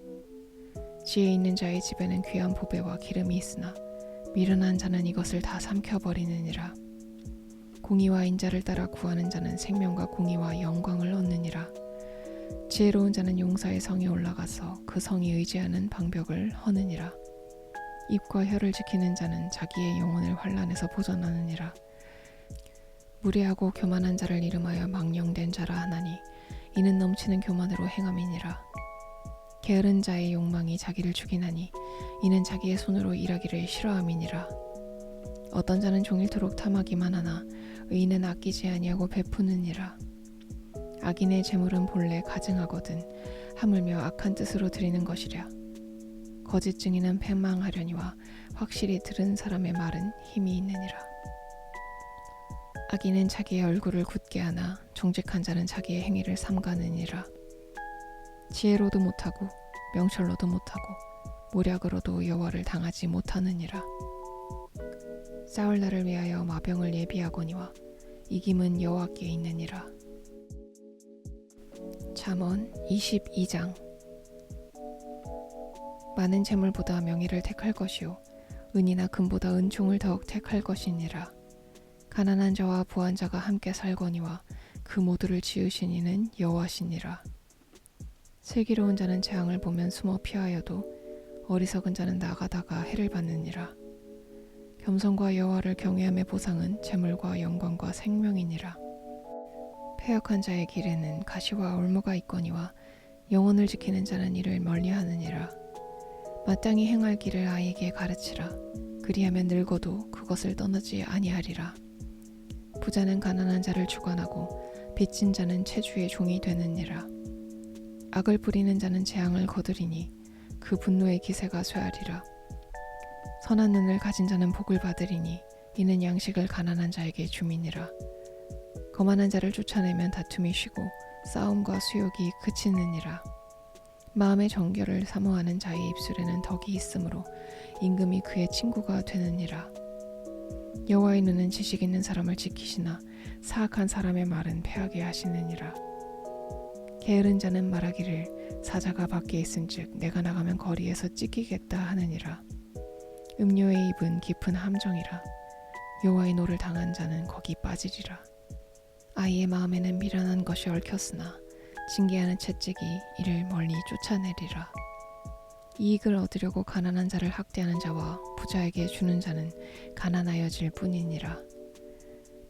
지혜 있는 자의 집에는 귀한 보배와 기름이 있으나 미련한 자는 이것을 다 삼켜버리느니라. 공의와 인자를 따라 구하는 자는 생명과 공의와 영광을 얻느니라. 지혜로운 자는 용사의 성에 올라가서 그 성이 의지하는 방벽을 허느니라. 입과 혀를 지키는 자는 자기의 영혼을 환난에서 보전하느니라. 무례하고 교만한 자를 이름하여 망령된 자라 하나니 이는 넘치는 교만으로 행함이니라. 게으른 자의 욕망이 자기를 죽이나니 이는 자기의 손으로 일하기를 싫어함이니라. 어떤 자는 종일토록 탐하기만 하나 의인은 아끼지 아니하고 베푸느니라. 악인의 재물은 본래 가증하거든 하물며 악한 뜻으로 드리는 것이랴. 거짓 증인은 패망하려니와 확실히 들은 사람의 말은 힘이 있느니라. 악인은 자기의 얼굴을 굳게 하나 정직한 자는 자기의 행위를 삼가느니라. 지혜로도 못하고 명철로도 못하고 모략으로도 여호와를 당하지 못하느니라. 싸울 날을 위하여 마병을 예비하거니와 이김은 여호와께 있느니라. 잠언 22장. 많은 재물보다 명예를 택할 것이요 은이나 금보다 은총을 더욱 택할 것이니라. 가난한 자와 부한 자가 함께 살거니와 그 모두를 지으신 이는 여호와시니라. 슬기로운 자는 재앙을 보면 숨어 피하여도 어리석은 자는 나가다가 해를 받느니라. 겸손과 여호와를 경외함의 보상은 재물과 영광과 생명이니라. 패역한 자의 길에는 가시와 올무가 있거니와 영혼을 지키는 자는 이를 멀리하느니라. 마땅히 행할 길을 아이에게 가르치라. 그리하면 늙어도 그것을 떠나지 아니하리라. 부자는 가난한 자를 주관하고 빚진 자는 채주의 종이 되느니라. 악을 부리는 자는 재앙을 거두리니 그 분노의 기세가 쇠하리라. 선한 눈을 가진 자는 복을 받으리니 이는 양식을 가난한 자에게 줌이니라. 거만한 자를 쫓아내면 다툼이 쉬고 싸움과 수욕이 그치느니라. 마음의 정결을 사모하는 자의 입술에는 덕이 있으므로 임금이 그의 친구가 되느니라. 여호와의 눈은 지식 있는 사람을 지키시나 사악한 사람의 말은 패하게 하시느니라. 게으른 자는 말하기를 사자가 밖에 있은즉 내가 나가면 거리에서 찢기겠다 하느니라. 음료의 입은 깊은 함정이라. 여호와의 노를 당한 자는 거기 빠지리라. 아이의 마음에는 미련한 것이 얽혔으나 징계하는 채찍이 이를 멀리 쫓아내리라. 이익을 얻으려고 가난한 자를 학대하는 자와 부자에게 주는 자는 가난하여질 뿐이니라.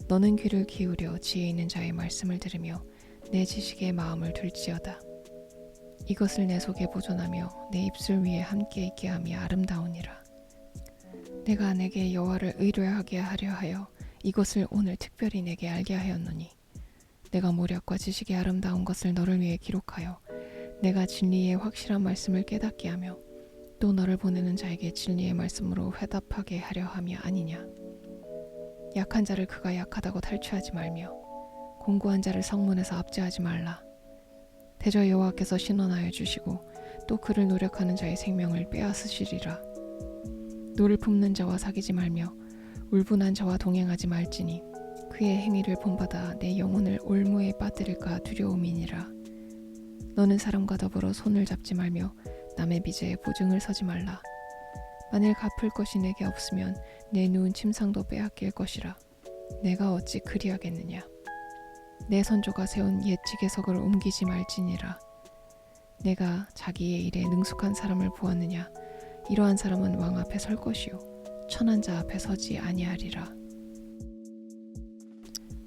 너는 귀를 기울여 지혜 있는 자의 말씀을 들으며 내 지식에 마음을 둘지어다. 이것을 내 속에 보존하며 내 입술 위에 함께 있게 함이 아름다우니라. 내가 내게 여호와를 의뢰하게 하려 하여 이것을 오늘 특별히 내게 알게 하였노니 내가 모략과 지식의 아름다운 것을 너를 위해 기록하여 내가 진리의 확실한 말씀을 깨닫게 하며 또 너를 보내는 자에게 진리의 말씀으로 회답하게 하려 함이 아니냐. 약한 자를 그가 약하다고 탈취하지 말며 공고한 자를 성문에서 압제하지 말라. 대저 여호와께서 신원하여 주시고 또 그를 노력하는 자의 생명을 빼앗으시리라. 노를 품는 자와 사귀지 말며 울분한 자와 동행하지 말지니 그의 행위를 본받아 내 영혼을 올무에 빠뜨릴까 두려움이니라. 너는 사람과 더불어 손을 잡지 말며 남의 빚에 보증을 서지 말라. 만일 갚을 것이 내게 없으면 내 누운 침상도 빼앗길 것이라. 내가 어찌 그리하겠느냐. 내 선조가 세운 옛 지계석을 옮기지 말지니라. 내가 자기의 일에 능숙한 사람을 보았느냐. 이러한 사람은 왕 앞에 설 것이요 천한 자 앞에 서지 아니하리라.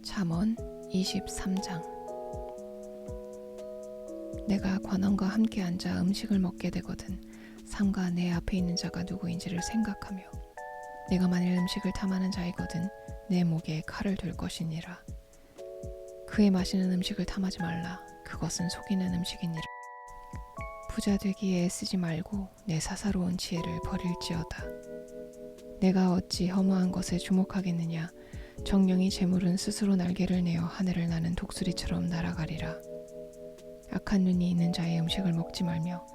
잠언 23장. 내가 관원과 함께 앉아 음식을 먹게 되거든 삼가 내 앞에 있는 자가 누구인지를 생각하며 내가 만일 음식을 탐하는 자이거든 내 목에 칼을 둘 것이니라. 그의 마시는 음식을 탐하지 말라. 그것은 속이는 음식이니라. 부자 되기에 애쓰지 말고 내 사사로운 지혜를 버릴지어다. 내가 어찌 허무한 것에 주목하겠느냐. 정령이 재물은 스스로 날개를 내어 하늘을 나는 독수리처럼 날아가리라. 악한 눈이 있는 자의 음식을 먹지 말며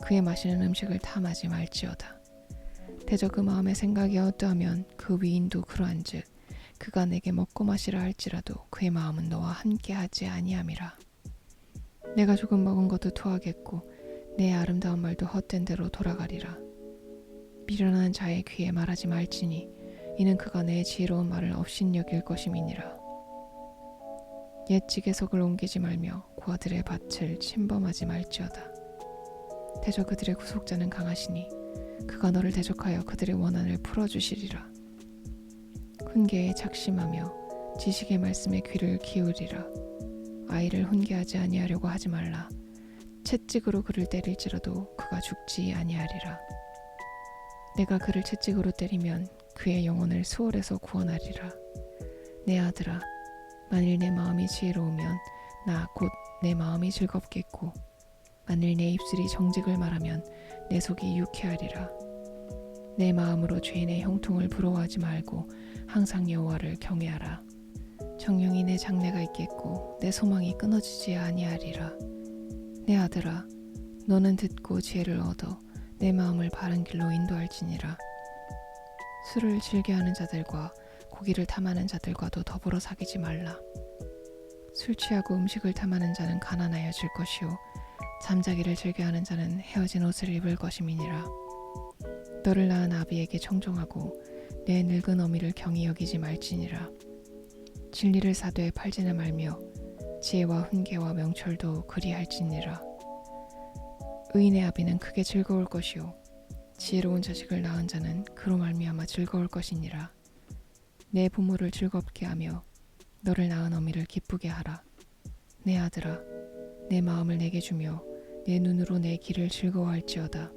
그의 마시는 음식을 탐하지 말지어다. 대저 그 마음의 생각이 어떠하면 그 위인도 그러한즉 그가 내게 먹고 마시라 할지라도 그의 마음은 너와 함께하지 아니함이라. 내가 조금 먹은 것도 토하겠고 내 아름다운 말도 헛된 대로 돌아가리라. 미련한 자의 귀에 말하지 말지니 이는 그가 내 지혜로운 말을 업신여길 것임이니라. 옛 지계석을 옮기지 말며 고아들의 밭을 침범하지 말지어다. 대저 그들의 구속자는 강하시니 그가 너를 대적하여 그들의 원한을 풀어주시리라. 훈계에 작심하며 지식의 말씀에 귀를 기울이라. 아이를 훈계하지 아니하려고 하지 말라. 채찍으로 그를 때릴지라도 그가 죽지 아니하리라. 내가 그를 채찍으로 때리면 그의 영혼을 수월에서 구원하리라. 내 아들아, 만일 내 마음이 지혜로우면 나 곧 내 마음이 즐겁겠고 만일 내 입술이 정직을 말하면 내 속이 유쾌하리라. 내 마음으로 죄인의 형통을 부러워하지 말고 항상 여호와를 경외하라. 정령이 내 장래가 있겠고 내 소망이 끊어지지 아니하리라. 내 아들아, 너는 듣고 지혜를 얻어 내 마음을 바른 길로 인도할지니라. 술을 즐겨하는 자들과 고기를 탐하는 자들과도 더불어 사귀지 말라. 술 취하고 음식을 탐하는 자는 가난하여질 것이요 잠자기를 즐겨하는 자는 헤어진 옷을 입을 것임이니라. 너를 낳은 아비에게 청종하고 내 늙은 어미를 경히 여기지 말지니라. 진리를 사되 팔지는 말며 지혜와 훈계와 명철도 그리할지니라. 의인의 아비는 크게 즐거울 것이요 지혜로운 자식을 낳은 자는 그로 말미암아 즐거울 것이니라. 내 부모를 즐겁게 하며 너를 낳은 어미를 기쁘게 하라. 내 아들아, 내 마음을 내게 주며 내 눈으로 내 길을 즐거워할지어다.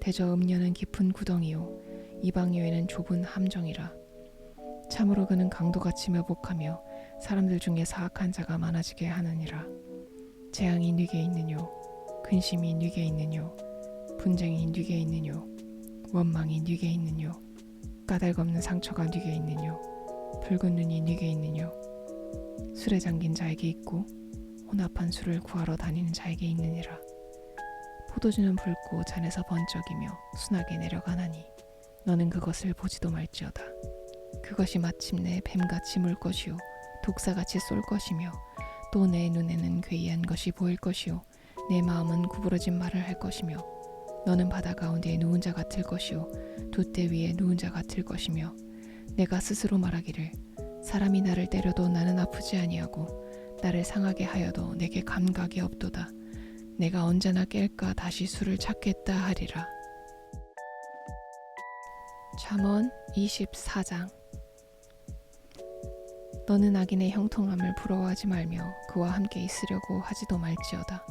대저 음녀는 깊은 구덩이요 이방여에는 좁은 함정이라. 참으로 그는 강도같이 매복하며 사람들 중에 사악한 자가 많아지게 하느니라. 재앙이 네게 있느뇨, 근심이 네게 있느뇨, 분쟁이 네게 있느뇨, 원망이 네게 있느뇨. 까닭없는 상처가 네게 있느뇨. 붉은 눈이 네게 있느뇨. 술에 잠긴 자에게 있고 혼합한 술을 구하러 다니는 자에게 있느니라. 포도주는 붉고 잔에서 번쩍이며 순하게 내려가나니 너는 그것을 보지도 말지어다. 그것이 마침내 뱀같이 물 것이요 독사같이 쏠 것이며 또 내 눈에는 괴이한 것이 보일 것이요 내 마음은 구부러진 말을 할 것이며 너는 바다 가운데 누운 자 같을 것이요 돛대 위에 누운 자 같을 것이며 내가 스스로 말하기를 사람이 나를 때려도 나는 아프지 아니하고 나를 상하게 하여도 내게 감각이 없도다. 내가 언제나 깰까 다시 술을 찾겠다 하리라. 잠언 24장. 너는 악인의 형통함을 부러워하지 말며 그와 함께 있으려고 하지도 말지어다.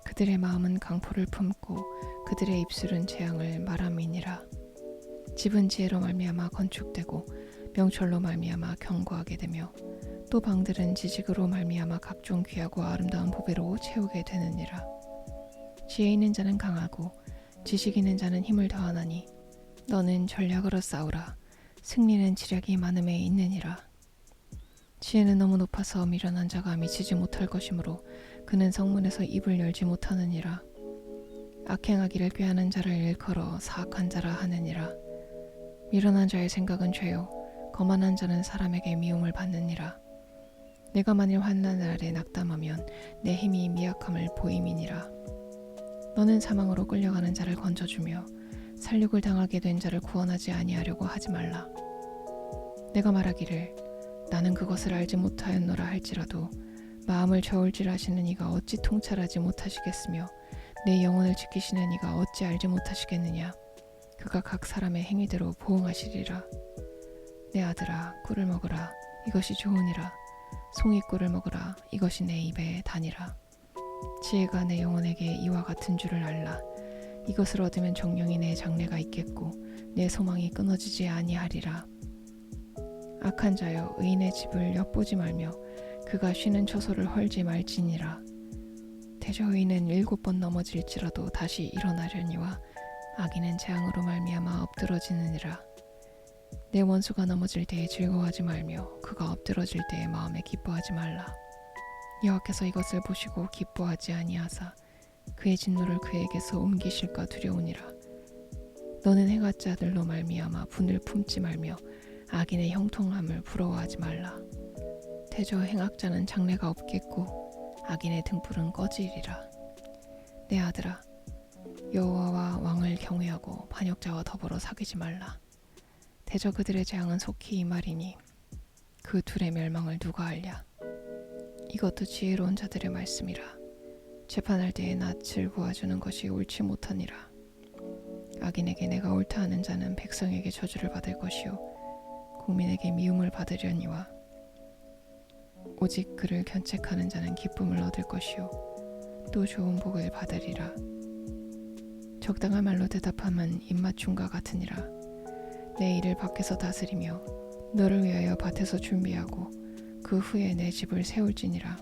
그들의 마음은 강포를 품고 그들의 입술은 재앙을 말함이니라. 집은 지혜로 말미암아 건축되고 명철로 말미암아 견고하게 되며 또 방들은 지식으로 말미암아 각종 귀하고 아름다운 보배로 채우게 되느니라. 지혜 있는 자는 강하고 지식 있는 자는 힘을 더하나니 너는 전략으로 싸우라. 승리는 지략이 많음에 있느니라. 지혜는 너무 높아서 미련한 자가 미치지 못할 것이므로 그는 성문에서 입을 열지 못하느니라. 악행하기를 꾀하는 자를 일컬어 사악한 자라 하느니라. 미련한 자의 생각은 죄요 거만한 자는 사람에게 미움을 받느니라. 내가 만일 환난 날에 낙담하면 내 힘이 미약함을 보임이니라. 너는 사망으로 끌려가는 자를 건져주며 살육을 당하게 된 자를 구원하지 아니하려고 하지 말라. 내가 말하기를 나는 그것을 알지 못하였노라 할지라도 마음을 저울질하시는 이가 어찌 통찰하지 못하시겠으며 내 영혼을 지키시는 이가 어찌 알지 못하시겠느냐. 그가 각 사람의 행위대로 보응하시리라. 내 아들아 꿀을 먹으라. 이것이 좋으니라. 송이 꿀을 먹으라. 이것이 내 입에 다니라. 지혜가 내 영혼에게 이와 같은 줄을 알라. 이것을 얻으면 정령이 내 장래가 있겠고 내 소망이 끊어지지 아니하리라. 악한 자여 의인의 집을 엿보지 말며 그가 쉬는 처소를 헐지 말지니라. 대저 의인은 7번 넘어질지라도 다시 일어나려니와 악인은 재앙으로 말미암아 엎드러지느니라. 내 원수가 넘어질 때에 즐거워하지 말며 그가 엎드러질 때에 마음에 기뻐하지 말라. 여호와께서 이것을 보시고 기뻐하지 아니하사 그의 진노를 그에게서 옮기실까 두려우니라. 너는 행악자들로 말미암아 분을 품지 말며 악인의 형통함을 부러워하지 말라. 대저 행악자는 장래가 없겠고 악인의 등불은 꺼지리라. 내 아들아 여호와와 왕을 경외하고 반역자와 더불어 사귀지 말라. 대저 그들의 재앙은 속히 임하리니 그 둘의 멸망을 누가 알랴. 이것도 지혜로운 자들의 말씀이라. 재판할 때에 낯을 보아주는 것이 옳지 못하니라. 악인에게 내가 옳다 하는 자는 백성에게 저주를 받을 것이요 국민에게 미움을 받으려니와 오직 그를 견책하는 자는 기쁨을 얻을 것이요 또 좋은 복을 받으리라. 적당한 말로 대답함은 입맞춤과 같으니라. 내 일을 밖에서 다스리며 너를 위하여 밭에서 준비하고 그 후에 내 집을 세울지니라.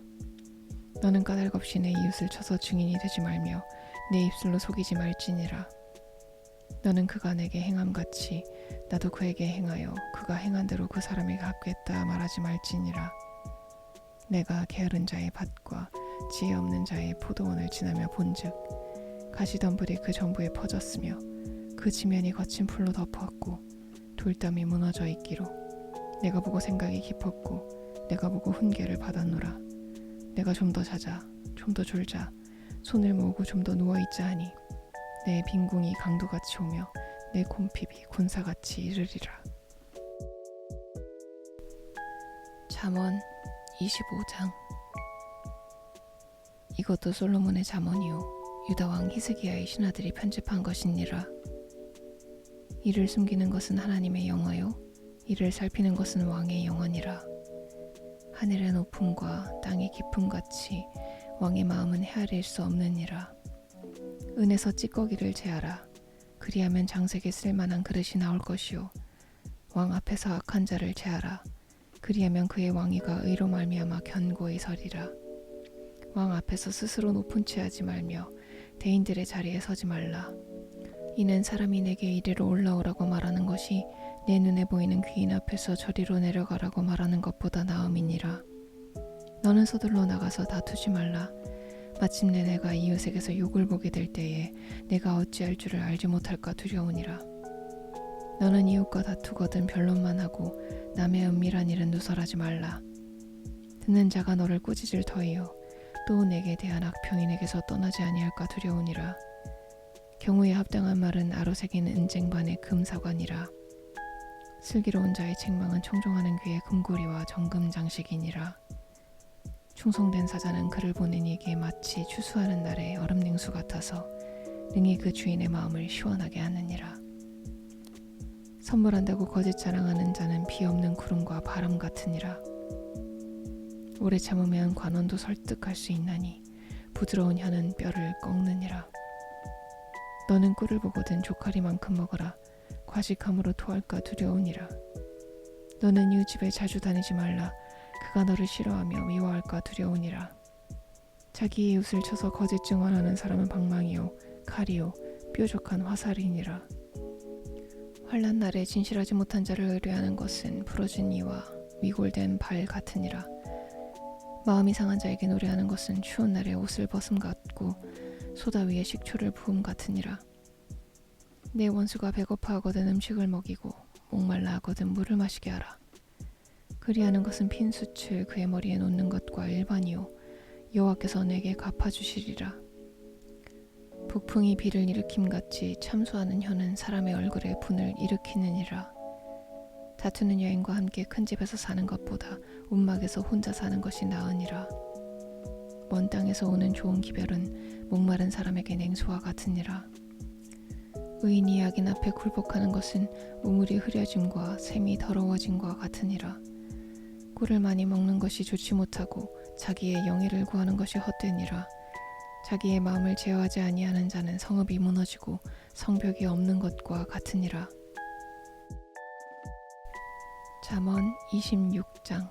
너는 까닭없이 내 이웃을 쳐서 증인이 되지 말며 내 입술로 속이지 말지니라. 너는 그가 내게 행함같이 나도 그에게 행하여 그가 행한 대로 그 사람에게 갚겠다 말하지 말지니라. 내가 게으른 자의 밭과 지혜 없는 자의 포도원을 지나며 본즉 가시덤불이 그 전부에 퍼졌으며 그 지면이 거친 풀로 덮었고 돌담이 무너져 있기로 내가 보고 생각이 깊었고 내가 보고 훈계를 받았노라. 내가 좀 더 자자 좀 더 졸자 손을 모으고 좀 더 누워있자 하니 내 빈궁이 강도같이 오며 내 곰핍이 군사같이 이르리라. 잠언 25장. 이것도 솔로몬의 잠언이요 유다왕 히스기야의 신하들이 편집한 것이니라. 이를 숨기는 것은 하나님의 영화요 이를 살피는 것은 왕의 영원이라. 하늘의 높음과 땅의 깊음같이 왕의 마음은 헤아릴 수 없느니라. 은에서 찌꺼기를 제하라. 그리하면 장색에 쓸만한 그릇이 나올 것이요 왕 앞에서 악한 자를 제하라. 그리하면 그의 왕위가 의로 말미암아 견고히 서리라. 왕 앞에서 스스로 높은 채 하지 말며 대인들의 자리에 서지 말라. 이는 사람이 내게 이리로 올라오라고 말하는 것이 내 눈에 보이는 귀인 앞에서 저리로 내려가라고 말하는 것보다 나음이니라. 너는 서둘러 나가서 다투지 말라. 마침내 내가 이웃에게서 욕을 보게 될 때에 내가 어찌할 줄을 알지 못할까 두려우니라. 너는 이웃과 다투거든 변론만 하고 남의 은밀한 일은 누설하지 말라. 듣는 자가 너를 꾸짖을 터이요 또 내게 대한 악평이 내게서 떠나지 아니할까 두려우니라. 경우에 합당한 말은 아로새긴 은쟁반의 금사관이라. 슬기로운 자의 책망은 청종하는 귀의 금고리와 정금 장식이니라. 충성된 사자는 그를 보낸 이에게 마치 추수하는 날의 얼음 냉수 같아서 능히 그 주인의 마음을 시원하게 하느니라. 선물한다고 거짓 자랑하는 자는 비 없는 구름과 바람 같으니라. 오래 참으면 관원도 설득할 수 있나니 부드러운 혀는 뼈를 꺾느니라. 너는 꿀을 보거든 조카리만큼 먹어라. 과식함으로 토할까 두려우니라. 너는 이웃 집에 자주 다니지 말라. 그가 너를 싫어하며 미워할까 두려우니라. 자기 이웃을 쳐서 거짓 증언하는 사람은 방망이요 칼이요 뾰족한 화살이니라. 환난 날에 진실하지 못한 자를 의뢰하는 것은 부러진 이와 위골된 발 같으니라. 마음이 상한 자에게 노래하는 것은 추운 날에 옷을 벗음 같고 소다 위에 식초를 부음 같으니라. 내 원수가 배고파하거든 음식을 먹이고 목말라 하거든 물을 마시게 하라. 그리하는 것은 핀 숯을 그의 머리에 놓는 것과 일반이요 여호와께서 내게 갚아주시리라. 북풍이 비를 일으킴같이 참수하는 혀는 사람의 얼굴에 분을 일으키느니라. 다투는 여인과 함께 큰 집에서 사는 것보다 움막에서 혼자 사는 것이 나으니라. 먼 땅에서 오는 좋은 기별은 목마른 사람에게 냉수와 같으니라. 의인이 악인 앞에 굴복하는 것은 우물이 흐려짐과 샘이 더러워짐과 같으니라. 꿀을 많이 먹는 것이 좋지 못하고 자기의 영예를 구하는 것이 헛되니라. 자기의 마음을 제어하지 아니하는 자는 성읍이 무너지고 성벽이 없는 것과 같으니라. 잠언 26장.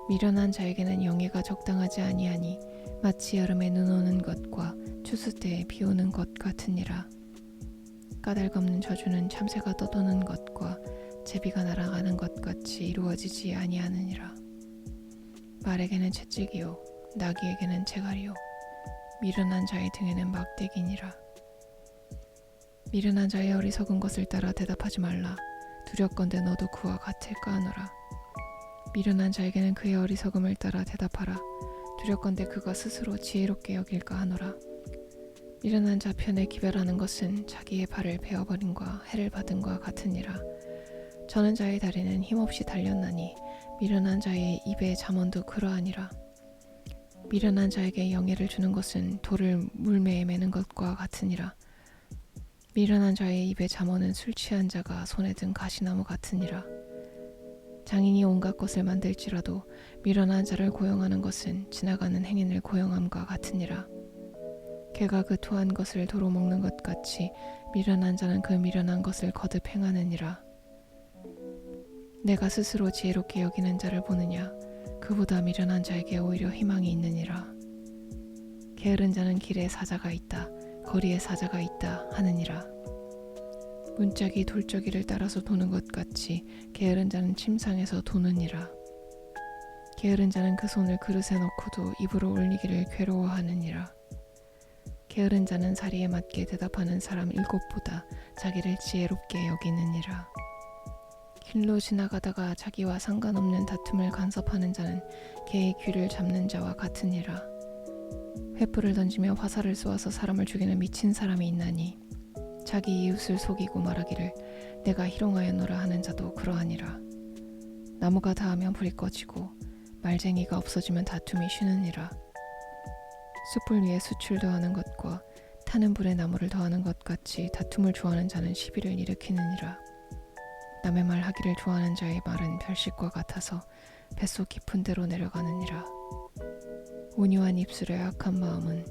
미련한 자에게는 영예가 적당하지 아니하니 마치 여름에 눈 오는 것과 추수 때에 비 오는 것 같으니라. 까닭없는 저주는 참새가 떠도는 것과 제비가 날아가는 것 같이 이루어지지 아니하느니라. 말에게는 채찍이요 나귀에게는 재갈이요 미련한 자의 등에는 막대기니라. 미련한 자의 어리석은 것을 따라 대답하지 말라. 두렵건대 너도 그와 같을까 하노라. 미련한 자에게는 그의 어리석음을 따라 대답하라. 두렵건대 그가 스스로 지혜롭게 여길까 하노라. 미련한 자 편에 기별하는 것은 자기의 발을 베어버림과 해를 받음과 같으니라. 저는 자의 다리는 힘없이 달렸나니 미련한 자의 입의 잠언도 그러하니라. 미련한 자에게 영예를 주는 것은 돌을 물매에 매는 것과 같으니라. 미련한 자의 입의 잠언은 술 취한 자가 손에 든 가시나무 같으니라. 장인이 온갖 것을 만들지라도 미련한 자를 고용하는 것은 지나가는 행인을 고용함과 같으니라. 개가 그 토한 것을 도로 먹는 것 같이 미련한 자는 그 미련한 것을 거듭 행하느니라. 내가 스스로 지혜롭게 여기는 자를 보느냐? 그보다 미련한 자에게 오히려 희망이 있느니라. 게으른 자는 길에 사자가 있다, 거리에 사자가 있다 하느니라. 문짝이 돌저기를 따라서 도는 것 같이 게으른 자는 침상에서 도느니라. 게으른 자는 그 손을 그릇에 넣고도 입으로 올리기를 괴로워하느니라. 게으른 자는 사리에 맞게 대답하는 사람 7보다 자기를 지혜롭게 여기느니라. 길로 지나가다가 자기와 상관없는 다툼을 간섭하는 자는 개의 귀를 잡는 자와 같으니라. 횃불을 던지며 화살을 쏘아서 사람을 죽이는 미친 사람이 있나니 자기 이웃을 속이고 말하기를 내가 희롱하였노라 하는 자도 그러하니라. 나무가 닿으면 불이 꺼지고 말쟁이가 없어지면 다툼이 쉬느니라. 숯불 위에 숯을 더하는 것과 타는 불에 나무를 더하는 것 같이 다툼을 좋아하는 자는 시비를 일으키느니라. 남의 말 하기를 좋아하는 자의 말은 별식과 같아서 뱃속 깊은 데로 내려가느니라. 온유한 입술의 악한 마음은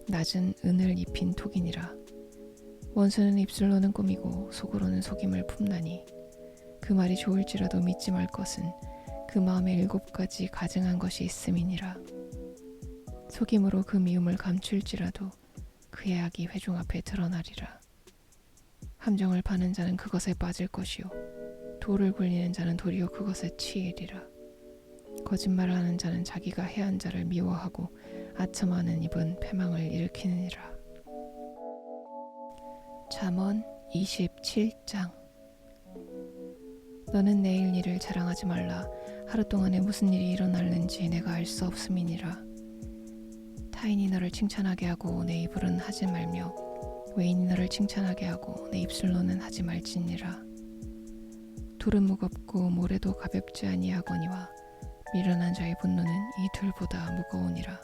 낮은 은을 입힌 톡이니라. 원수는 입술로는 꾸미고 속으로는 속임을 품나니 그 말이 좋을지라도 믿지 말 것은 그 마음에 7가지 가증한 것이 있음이니라. 속임으로 그 미움을 감출지라도 그의 악이 회중 앞에 드러나리라. 함정을 파는 자는 그것에 빠질 것이요 돌을 굴리는 자는 도리어 그것에 치이리라. 거짓말을 하는 자는 자기가 해한 자를 미워하고 아첨하는 입은 패망을 일으키느니라. 잠언 27장. 너는 내일 일을 자랑하지 말라. 하루 동안에 무슨 일이 일어날는지 내가 알 수 없음이니라. 타인이 너를 칭찬하게 하고 내 입으로는 하지 말며 외인이 너를 칭찬하게 하고 내 입술로는 하지 말지니라. 돌은 무겁고 모래도 가볍지 아니하거니와 미련한 자의 분노는 이 둘보다 무거우니라.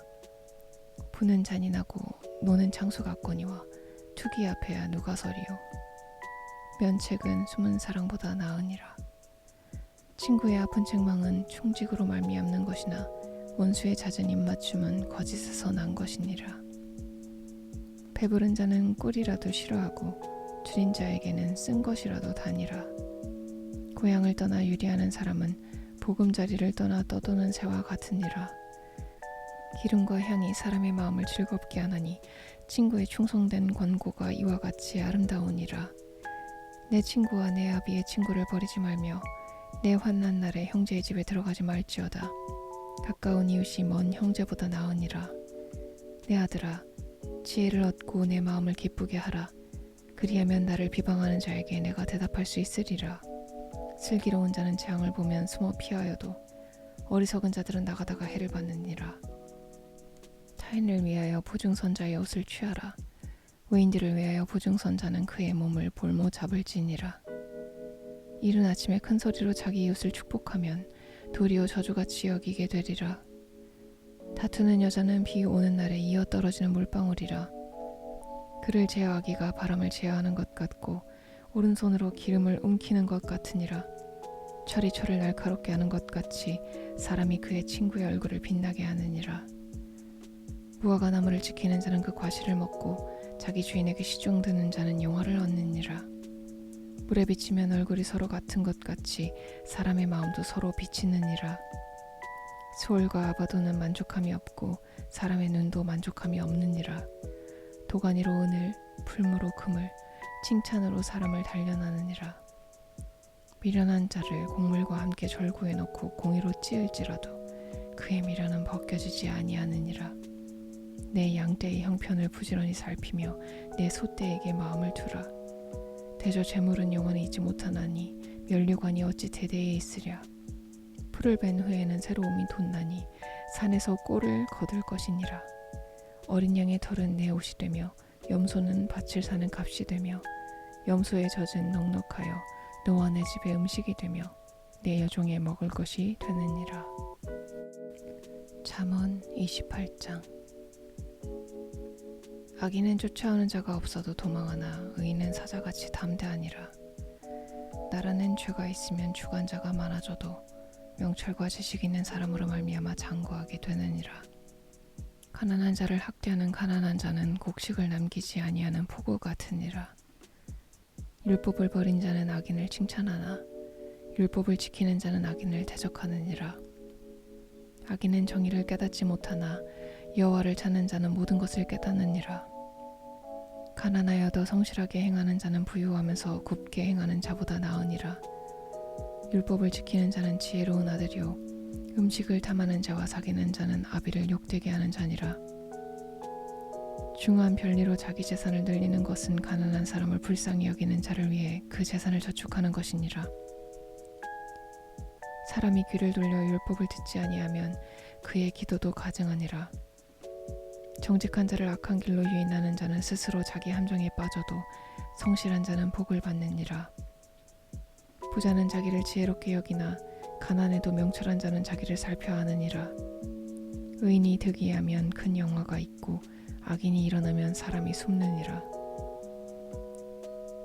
부는 잔인하고 노는 창수 같거니와 투기 앞에야 누가 서리요. 면책은 숨은 사랑보다 나으니라. 친구의 아픈 책망은 충직으로 말미암는 것이나 원수의 잦은 입맞춤은 거짓에서 난 것이니라. 배부른 자는 꿀이라도 싫어하고 줄인 자에게는 쓴 것이라도 다니라. 고향을 떠나 유리하는 사람은 보금자리를 떠나 떠도는 새와 같으니라. 기름과 향이 사람의 마음을 즐겁게 하나니 친구의 충성된 권고가 이와 같이 아름다우니라. 내 친구와 내 아비의 친구를 버리지 말며 내 환난 날에 형제의 집에 들어가지 말지어다. 가까운 이웃이 먼 형제보다 나으니라. 내 아들아, 지혜를 얻고 내 마음을 기쁘게 하라. 그리하면 나를 비방하는 자에게 내가 대답할 수 있으리라. 슬기로운 자는 재앙을 보면 숨어 피하여도 어리석은 자들은 나가다가 해를 받느니라. 타인을 위하여 보증선자의 옷을 취하라. 외인들을 위하여 보증선자는 그의 몸을 볼모 잡을지니라. 이른 아침에 큰 소리로 자기 이웃을 축복하면 도리어 저주같이 여기게 되리라. 다투는 여자는 비 오는 날에 이어 떨어지는 물방울이라. 그를 제어하기가 바람을 제어하는 것 같고 오른손으로 기름을 움키는 것 같으니라. 철이 철을 날카롭게 하는 것 같이 사람이 그의 친구의 얼굴을 빛나게 하느니라. 무화과 나무를 지키는 자는 그 과실을 먹고 자기 주인에게 시중드는 자는 영화를 얻느니라. 물에 비치면 얼굴이 서로 같은 것 같이 사람의 마음도 서로 비치느니라. 수월과 아바도는 만족함이 없고 사람의 눈도 만족함이 없느니라. 도가니로 은을, 풀무로 금을, 칭찬으로 사람을 단련하느니라. 미련한 자를 곡물과 함께 절구해 놓고 공의로 찌을지라도 그의 미련은 벗겨지지 아니하느니라. 내 양떼의 형편을 부지런히 살피며 내 소떼에게 마음을 두라. 대저 재물은 영원히 있지 못하나니 면류관이 어찌 대대에 있으랴. 풀을 벤 후에는 새로움이 돋나니 산에서 꼴을 거둘 것이니라. 어린 양의 털은 내 옷이 되며 염소는 밭을 사는 값이 되며 염소의 젖은 넉넉하여 너와 내 집의 음식이 되며 내 여종의 먹을 것이 되느니라. 잠언 28장. 악인은 쫓아오는 자가 없어도 도망하나 의인은 사자같이 담대하니라. 나라는 죄가 있으면 주관자가 많아져도 명철과 지식 있는 사람으로 말미암아 장구하게 되느니라. 가난한 자를 학대하는 가난한 자는 곡식을 남기지 아니하는 폭우 같으니라. 율법을 버린 자는 악인을 칭찬하나 율법을 지키는 자는 악인을 대적하느니라. 악인은 정의를 깨닫지 못하나 여호와를 찾는 자는 모든 것을 깨닫느니라. 가난하여도 성실하게 행하는 자는 부유하면서 굽게 행하는 자보다 나으니라. 율법을 지키는 자는 지혜로운 아들이요 음식을 탐하는 자와 사귀는 자는 아비를 욕되게 하는 자니라. 중한 별리로 자기 재산을 늘리는 것은 가난한 사람을 불쌍히 여기는 자를 위해 그 재산을 저축하는 것이니라. 사람이 귀를 돌려 율법을 듣지 아니하면 그의 기도도 가증하니라. 정직한 자를 악한 길로 유인하는 자는 스스로 자기 함정에 빠져도 성실한 자는 복을 받느니라. 부자는 자기를 지혜롭게 여기나 가난해도 명철한 자는 자기를 살펴 하느니라. 의인이 득이하면 큰 영화가 있고 악인이 일어나면 사람이 숨느니라.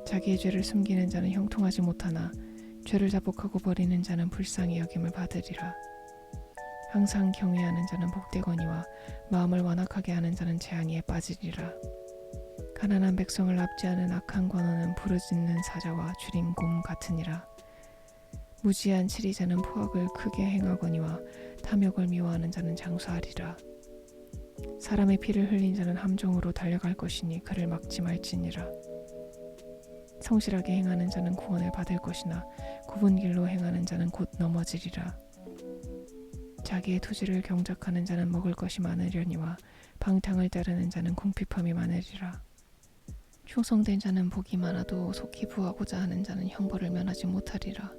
자기의 죄를 숨기는 자는 형통하지 못하나 죄를 자복하고 버리는 자는 불쌍히 여김을 받으리라. 항상 경외하는 자는 복되거니와 마음을 완악하게 하는 자는 재앙에 빠지리라. 가난한 백성을 압제하는 악한 관원은 부르짖는 사자와 줄인 곰 같으니라. 무지한 치리자는 포악을 크게 행하거니와 탐욕을 미워하는 자는 장수하리라. 사람의 피를 흘린 자는 함정으로 달려갈 것이니 그를 막지 말지니라. 성실하게 행하는 자는 구원을 받을 것이나 굽은 길로 행하는 자는 곧 넘어지리라. 자기의 토지를 경작하는 자는 먹을 것이 많으려니와 방탕을 따르는 자는 궁핍함이 많으리라. 충성된 자는 복이 많아도 속히 부하고자 하는 자는 형벌을 면하지 못하리라.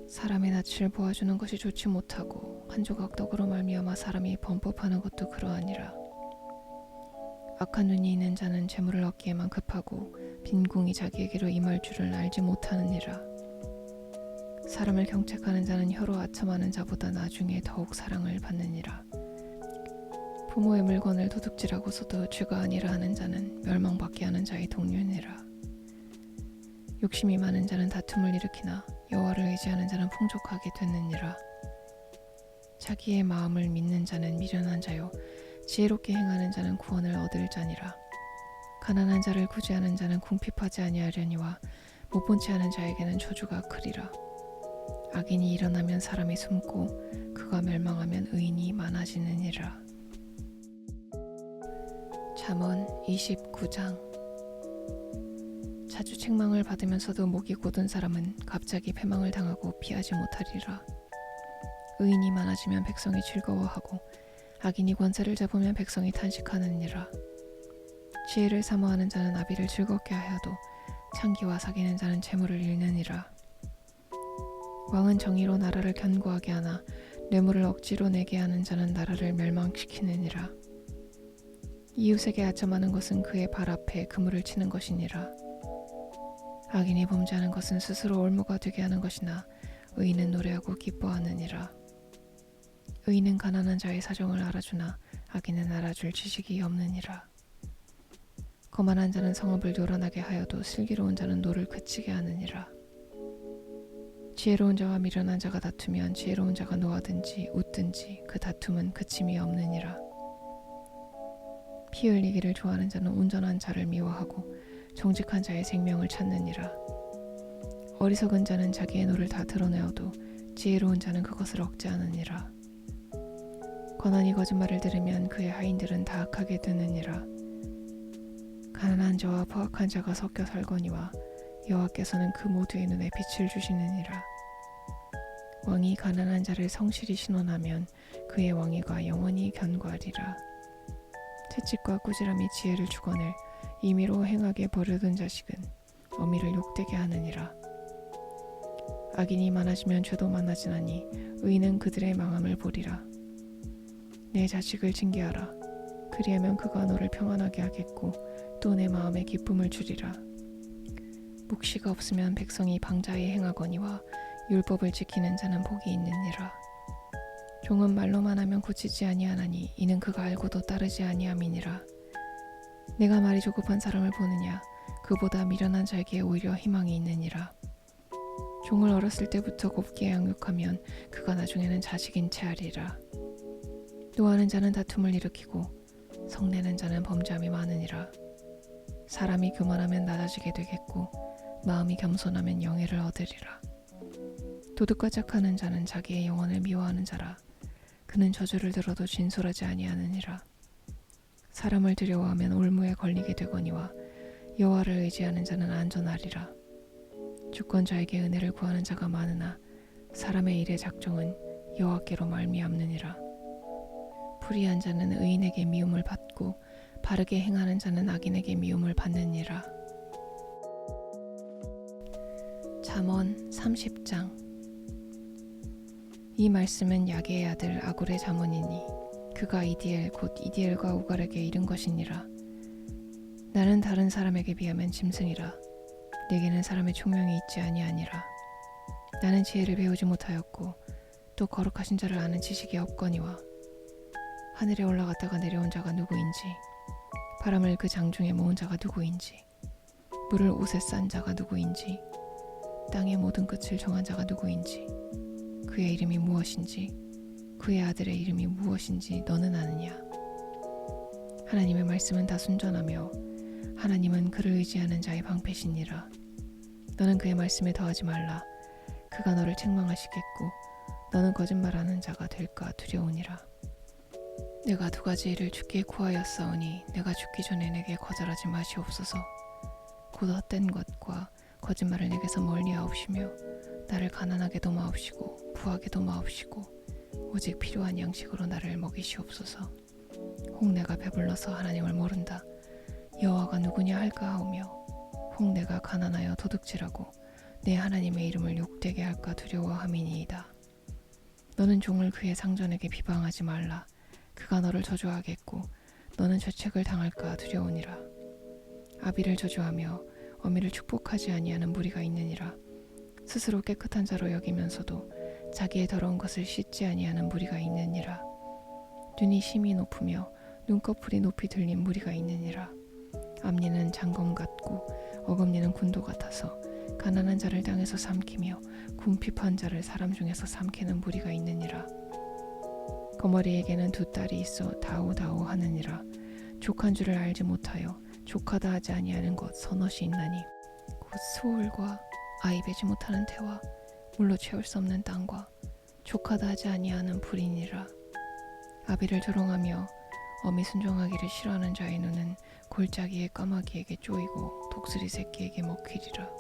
사람의 낯을 보아주는 것이 좋지 못하고 한 조각 떡으로 말미암아 사람이 범법하는 것도 그러하니라. 악한 눈이 있는 자는 재물을 얻기에만 급하고 빈궁이 자기에게로 임할 줄을 알지 못하느니라. 사람을 경책하는 자는 혀로 아첨하는 자보다 나중에 더욱 사랑을 받느니라. 부모의 물건을 도둑질하고서도 죄가 아니라 하는 자는 멸망받게 하는 자의 동료니라. 욕심이 많은 자는 다툼을 일으키나 여호와를 의지하는 자는 풍족하게 되느니라. 자기의 마음을 믿는 자는 미련한 자요 지혜롭게 행하는 자는 구원을 얻을 자니라. 가난한 자를 구제하는 자는 궁핍하지 아니하려니와 못본체 하는 자에게는 저주가 크리라. 악인이 일어나면 사람이 숨고 그가 멸망하면 의인이 많아지느니라. 잠언 29장. 자주 책망을 받으면서도 목이 곧은 사람은 갑자기 패망을 당하고 피하지 못하리라. 의인이 많아지면 백성이 즐거워하고 악인이 권세를 잡으면 백성이 탄식하느니라. 지혜를 사모하는 자는 아비를 즐겁게 하여도 창기와 사귀는 자는 재물을 잃느니라. 왕은 정의로 나라를 견고하게 하나 뇌물을 억지로 내게 하는 자는 나라를 멸망시키느니라. 이웃에게 아첨하는 것은 그의 발 앞에 그물을 치는 것이니라. 악인이 범죄하는 것은 스스로 올무가 되게 하는 것이나 의인은 노래하고 기뻐하느니라. 의인은 가난한 자의 사정을 알아주나 악인은 알아줄 지식이 없느니라. 거만한 자는 성읍을 요란하게 하여도 슬기로운 자는 노를 그치게 하느니라. 지혜로운 자와 미련한 자가 다투면 지혜로운 자가 노하든지 웃든지 그 다툼은 그침이 없느니라. 피 흘리기를 좋아하는 자는 온전한 자를 미워하고 정직한 자의 생명을 찾느니라. 어리석은 자는 자기의 노를 다 드러내어도 지혜로운 자는 그것을 억제하느니라. 권한이 거짓말을 들으면 그의 하인들은 다 악하게 되느니라. 가난한 자와 포악한 자가 섞여 살거니와 여호와께서는 그 모두의 눈에 빛을 주시느니라. 왕이 가난한 자를 성실히 신원하면 그의 왕위가 영원히 견고하리라. 채찍과 꾸지람이 지혜를 주거늘 임의로 행하게 버려둔 자식은 어미를 욕되게 하느니라. 악인이 많아지면 죄도 많아지나니 의인은 그들의 망함을 보리라. 내 자식을 징계하라. 그리하면 그가 너를 평안하게 하겠고 또 내 마음에 기쁨을 주리라. 묵시가 없으면 백성이 방자히 행하거니와 율법을 지키는 자는 복이 있느니라. 종은 말로만 하면 고치지 아니하나니 이는 그가 알고도 따르지 아니함이니라. 내가 말이 조급한 사람을 보느냐 그보다 미련한 자에게 오히려 희망이 있느니라. 종을 어렸을 때부터 곱게 양육하면 그가 나중에는 자식인 채 하리라. 노하는 자는 다툼을 일으키고 성내는 자는 범죄함이 많으니라. 사람이 교만하면 낮아지게 되겠고 마음이 겸손하면 영예를 얻으리라. 도둑과 짝하는 자는 자기의 영혼을 미워하는 자라. 그는 저주를 들어도 진솔하지 아니하느니라. 사람을 두려워하면 올무에 걸리게 되거니와 여호와를 의지하는 자는 안전하리라. 주권자에게 은혜를 구하는 자가 많으나 사람의 일의 작정은 여호와께로 말미암느니라. 불의한 자는 의인에게 미움을 받고 바르게 행하는 자는 악인에게 미움을 받느니라. 잠언 30장. 이 말씀은 야게의 아들 아굴의 잠언이니 그가 이디엘 곧 이디엘과 우갈에게 이른 것이니라. 나는 다른 사람에게 비하면 짐승이라. 내게는 사람의 총명이 있지 아니하니라. 나는 지혜를 배우지 못하였고 또 거룩하신 자를 아는 지식이 없거니와 하늘에 올라갔다가 내려온 자가 누구인지 바람을 그 장중에 모은 자가 누구인지 물을 옷에 싼 자가 누구인지 땅의 모든 끝을 정한 자가 누구인지 그의 이름이 무엇인지 그의 아들의 이름이 무엇인지 너는 아느냐. 하나님의 말씀은 다 순전하며 하나님은 그를 의지하는 자의 방패시니라. 너는 그의 말씀에 더하지 말라. 그가 너를 책망하시겠고 너는 거짓말하는 자가 될까 두려우니라. 내가 두 가지 일을 주께 구하였사오니 내가 죽기 전에 내게 거절하지 마시옵소서. 곧 헛된 것과 거짓말을 내게서 멀리하옵시며 나를 가난하게도 마옵시고 부하게도 마옵시고 오직 필요한 양식으로 나를 먹이시옵소서. 혹 내가 배불러서 하나님을 모른다 여호와가 누구냐 할까 하오며 혹 내가 가난하여 도둑질하고 내 하나님의 이름을 욕되게 할까 두려워함이니이다. 너는 종을 그의 상전에게 비방하지 말라. 그가 너를 저주하겠고 너는 죄책을 당할까 두려우니라. 아비를 저주하며 어미를 축복하지 아니하는 무리가 있느니라. 스스로 깨끗한 자로 여기면서도 자기의 더러운 것을 씻지 아니하는 무리가 있느니라. 눈이 심히 높으며 눈꺼풀이 높이 들린 무리가 있느니라. 앞니는 장검 같고 어금니는 군도 같아서 가난한 자를 땅에서 삼키며 궁핍한 자를 사람 중에서 삼키는 무리가 있느니라. 거머리에게는 두 딸이 있어 다오다오 하느니라. 족한 줄을 알지 못하여 족하다 하지 아니하는 것 서넛이 있나니 곧 소울과 아이 베지 못하는 태와 물로 채울 수 없는 땅과 족하다 하지 아니하는 불이니라. 아비를 조롱하며 어미 순종하기를 싫어하는 자의 눈은 골짜기의 까마귀에게 쪼이고 독수리 새끼에게 먹히리라.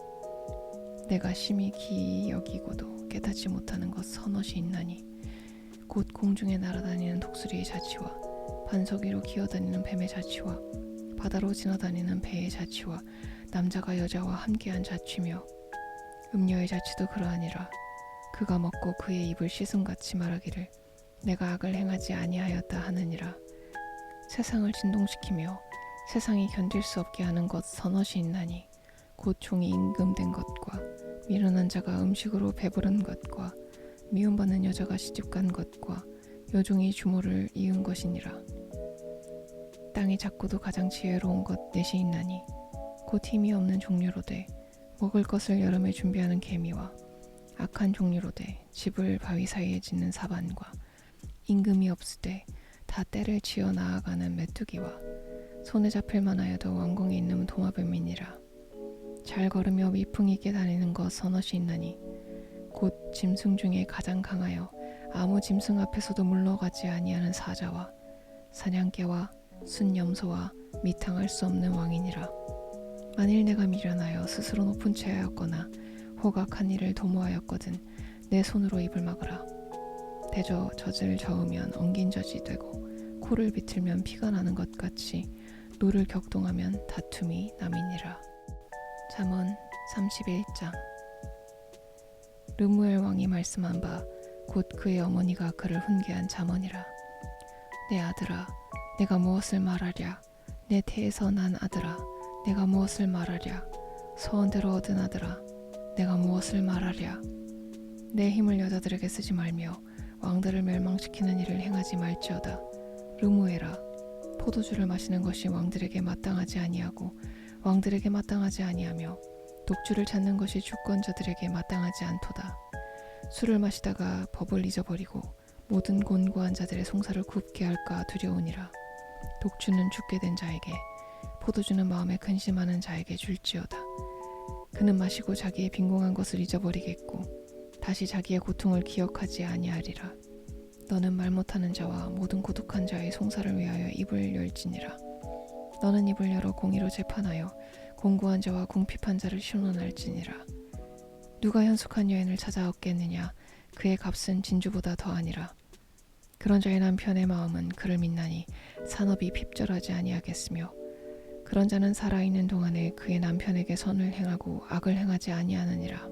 내가 심히 기이 여기고도 깨닫지 못하는 것 서넛이 있나니 곧 공중에 날아다니는 독수리의 자치와 반석 위로 기어다니는 뱀의 자치와 바다로 지나다니는 배의 자치와 남자가 여자와 함께한 자치며 음녀의 자치도 그러하니라. 그가 먹고 그의 입을 씻음같이 말하기를 내가 악을 행하지 아니하였다 하느니라. 세상을 진동시키며 세상이 견딜 수 없게 하는 것 서넛이 있나니 곧 종이 임금된 것과 미련한 자가 음식으로 배부른 것과 미움받는 여자가 시집간 것과 여종이 주모를 이은 것이니라. 땅이 작고도 가장 지혜로운 것 넷이 있나니 곧 힘이 없는 종류로되 먹을 것을 여름에 준비하는 개미와 악한 종류로되 집을 바위 사이에 짓는 사반과 임금이 없으되 다 때를 지어 나아가는 메뚜기와 손에 잡힐 만하여도 왕궁에 있는 도마뱀이니라. 잘 걸으며 위풍 있게 다니는 것 서넛이 있나니 곧 짐승 중에 가장 강하여 아무 짐승 앞에서도 물러가지 아니하는 사자와 사냥개와 순염소와 미탕할 수 없는 왕이니라. 만일 내가 미련하여 스스로 높은 채하였거나 호각한 일을 도모하였거든 내 손으로 입을 막으라. 대저 젖을 저으면 엉긴 젖이 되고 코를 비틀면 피가 나는 것 같이 노를 격동하면 다툼이 남이니라. 잠언 31장. 르무엘 왕이 말씀한 바 곧 그의 어머니가 그를 훈계한 잠언이라. 내 아들아 내가 무엇을 말하랴. 내 태에서 난 아들아 내가 무엇을 말하랴. 소원대로 얻은 아들아 내가 무엇을 말하랴. 내 힘을 여자들에게 쓰지 말며 왕들을 멸망시키는 일을 행하지 말지어다. 르무엘아 포도주를 마시는 것이 왕들에게 마땅하지 아니하고 왕들에게 마땅하지 아니하며 독주를 찾는 것이 주권자들에게 마땅하지 않도다. 술을 마시다가 법을 잊어버리고 모든 곤고한 자들의 송사를 굽게 할까 두려우니라. 독주는 죽게 된 자에게 포도주는 마음에 근심하는 자에게 줄지어다. 그는 마시고 자기의 빈궁한 것을 잊어버리겠고 다시 자기의 고통을 기억하지 아니하리라. 너는 말 못하는 자와 모든 고독한 자의 송사를 위하여 입을 열지니라. 너는 입을 열어 공의로 재판하여 공고한 자와 궁핍한 자를 신원할지니라. 누가 현숙한 여인을 찾아 얻겠느냐. 그의 값은 진주보다 더하니라. 그런 자의 남편의 마음은 그를 믿나니 산업이 핍절하지 아니하겠으며 그런 자는 살아있는 동안에 그의 남편에게 선을 행하고 악을 행하지 아니하느니라.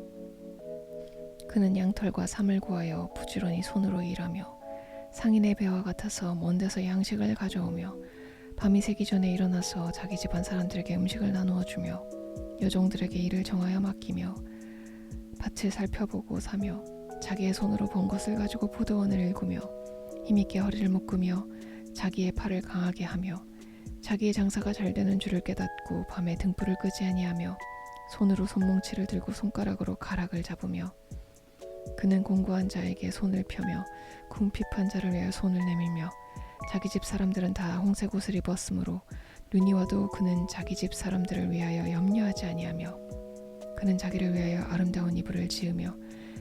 그는 양털과 삼을 구하여 부지런히 손으로 일하며 상인의 배와 같아서 먼 데서 양식을 가져오며 밤이 새기 전에 일어나서 자기 집안 사람들에게 음식을 나누어 주며 여종들에게 일을 정하여 맡기며 밭을 살펴보고 사며 자기의 손으로 번 것을 가지고 포도원을 일구며 힘있게 허리를 묶으며 자기의 팔을 강하게 하며 자기의 장사가 잘 되는 줄을 깨닫고 밤에 등불을 끄지 아니하며 손으로 손뭉치를 들고 손가락으로 가락을 잡으며 그는 공고한 자에게 손을 펴며 궁핍한 자를 위하여 손을 내밀며 자기 집 사람들은 다 홍색 옷을 입었으므로 눈이 와도 그는 자기 집 사람들을 위하여 염려하지 아니하며 그는 자기를 위하여 아름다운 이불을 지으며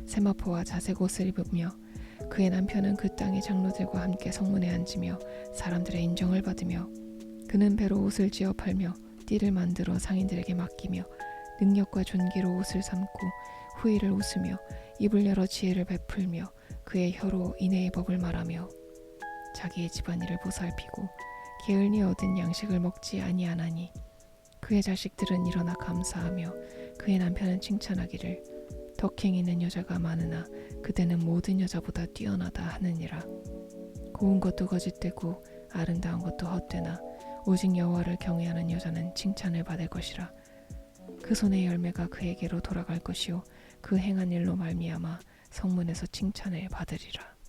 세마포와 자색 옷을 입으며 그의 남편은 그 땅의 장로들과 함께 성문에 앉으며 사람들의 인정을 받으며 그는 배로 옷을 지어 팔며 띠를 만들어 상인들에게 맡기며 능력과 존귀로 옷을 삼고 후의를 웃으며 입을 열어 지혜를 베풀며 그의 혀로 인애의 법을 말하며 자기의 집안일을 보살피고 게을리 얻은 양식을 먹지 아니하나니 그의 자식들은 일어나 감사하며 그의 남편은 칭찬하기를 덕행 있는 여자가 많으나 그대는 모든 여자보다 뛰어나다 하느니라. 고운 것도 거짓되고 아름다운 것도 헛되나 오직 여호와를 경외하는 여자는 칭찬을 받을 것이라. 그 손의 열매가 그에게로 돌아갈 것이요 그 행한 일로 말미암아 성문에서 칭찬을 받으리라.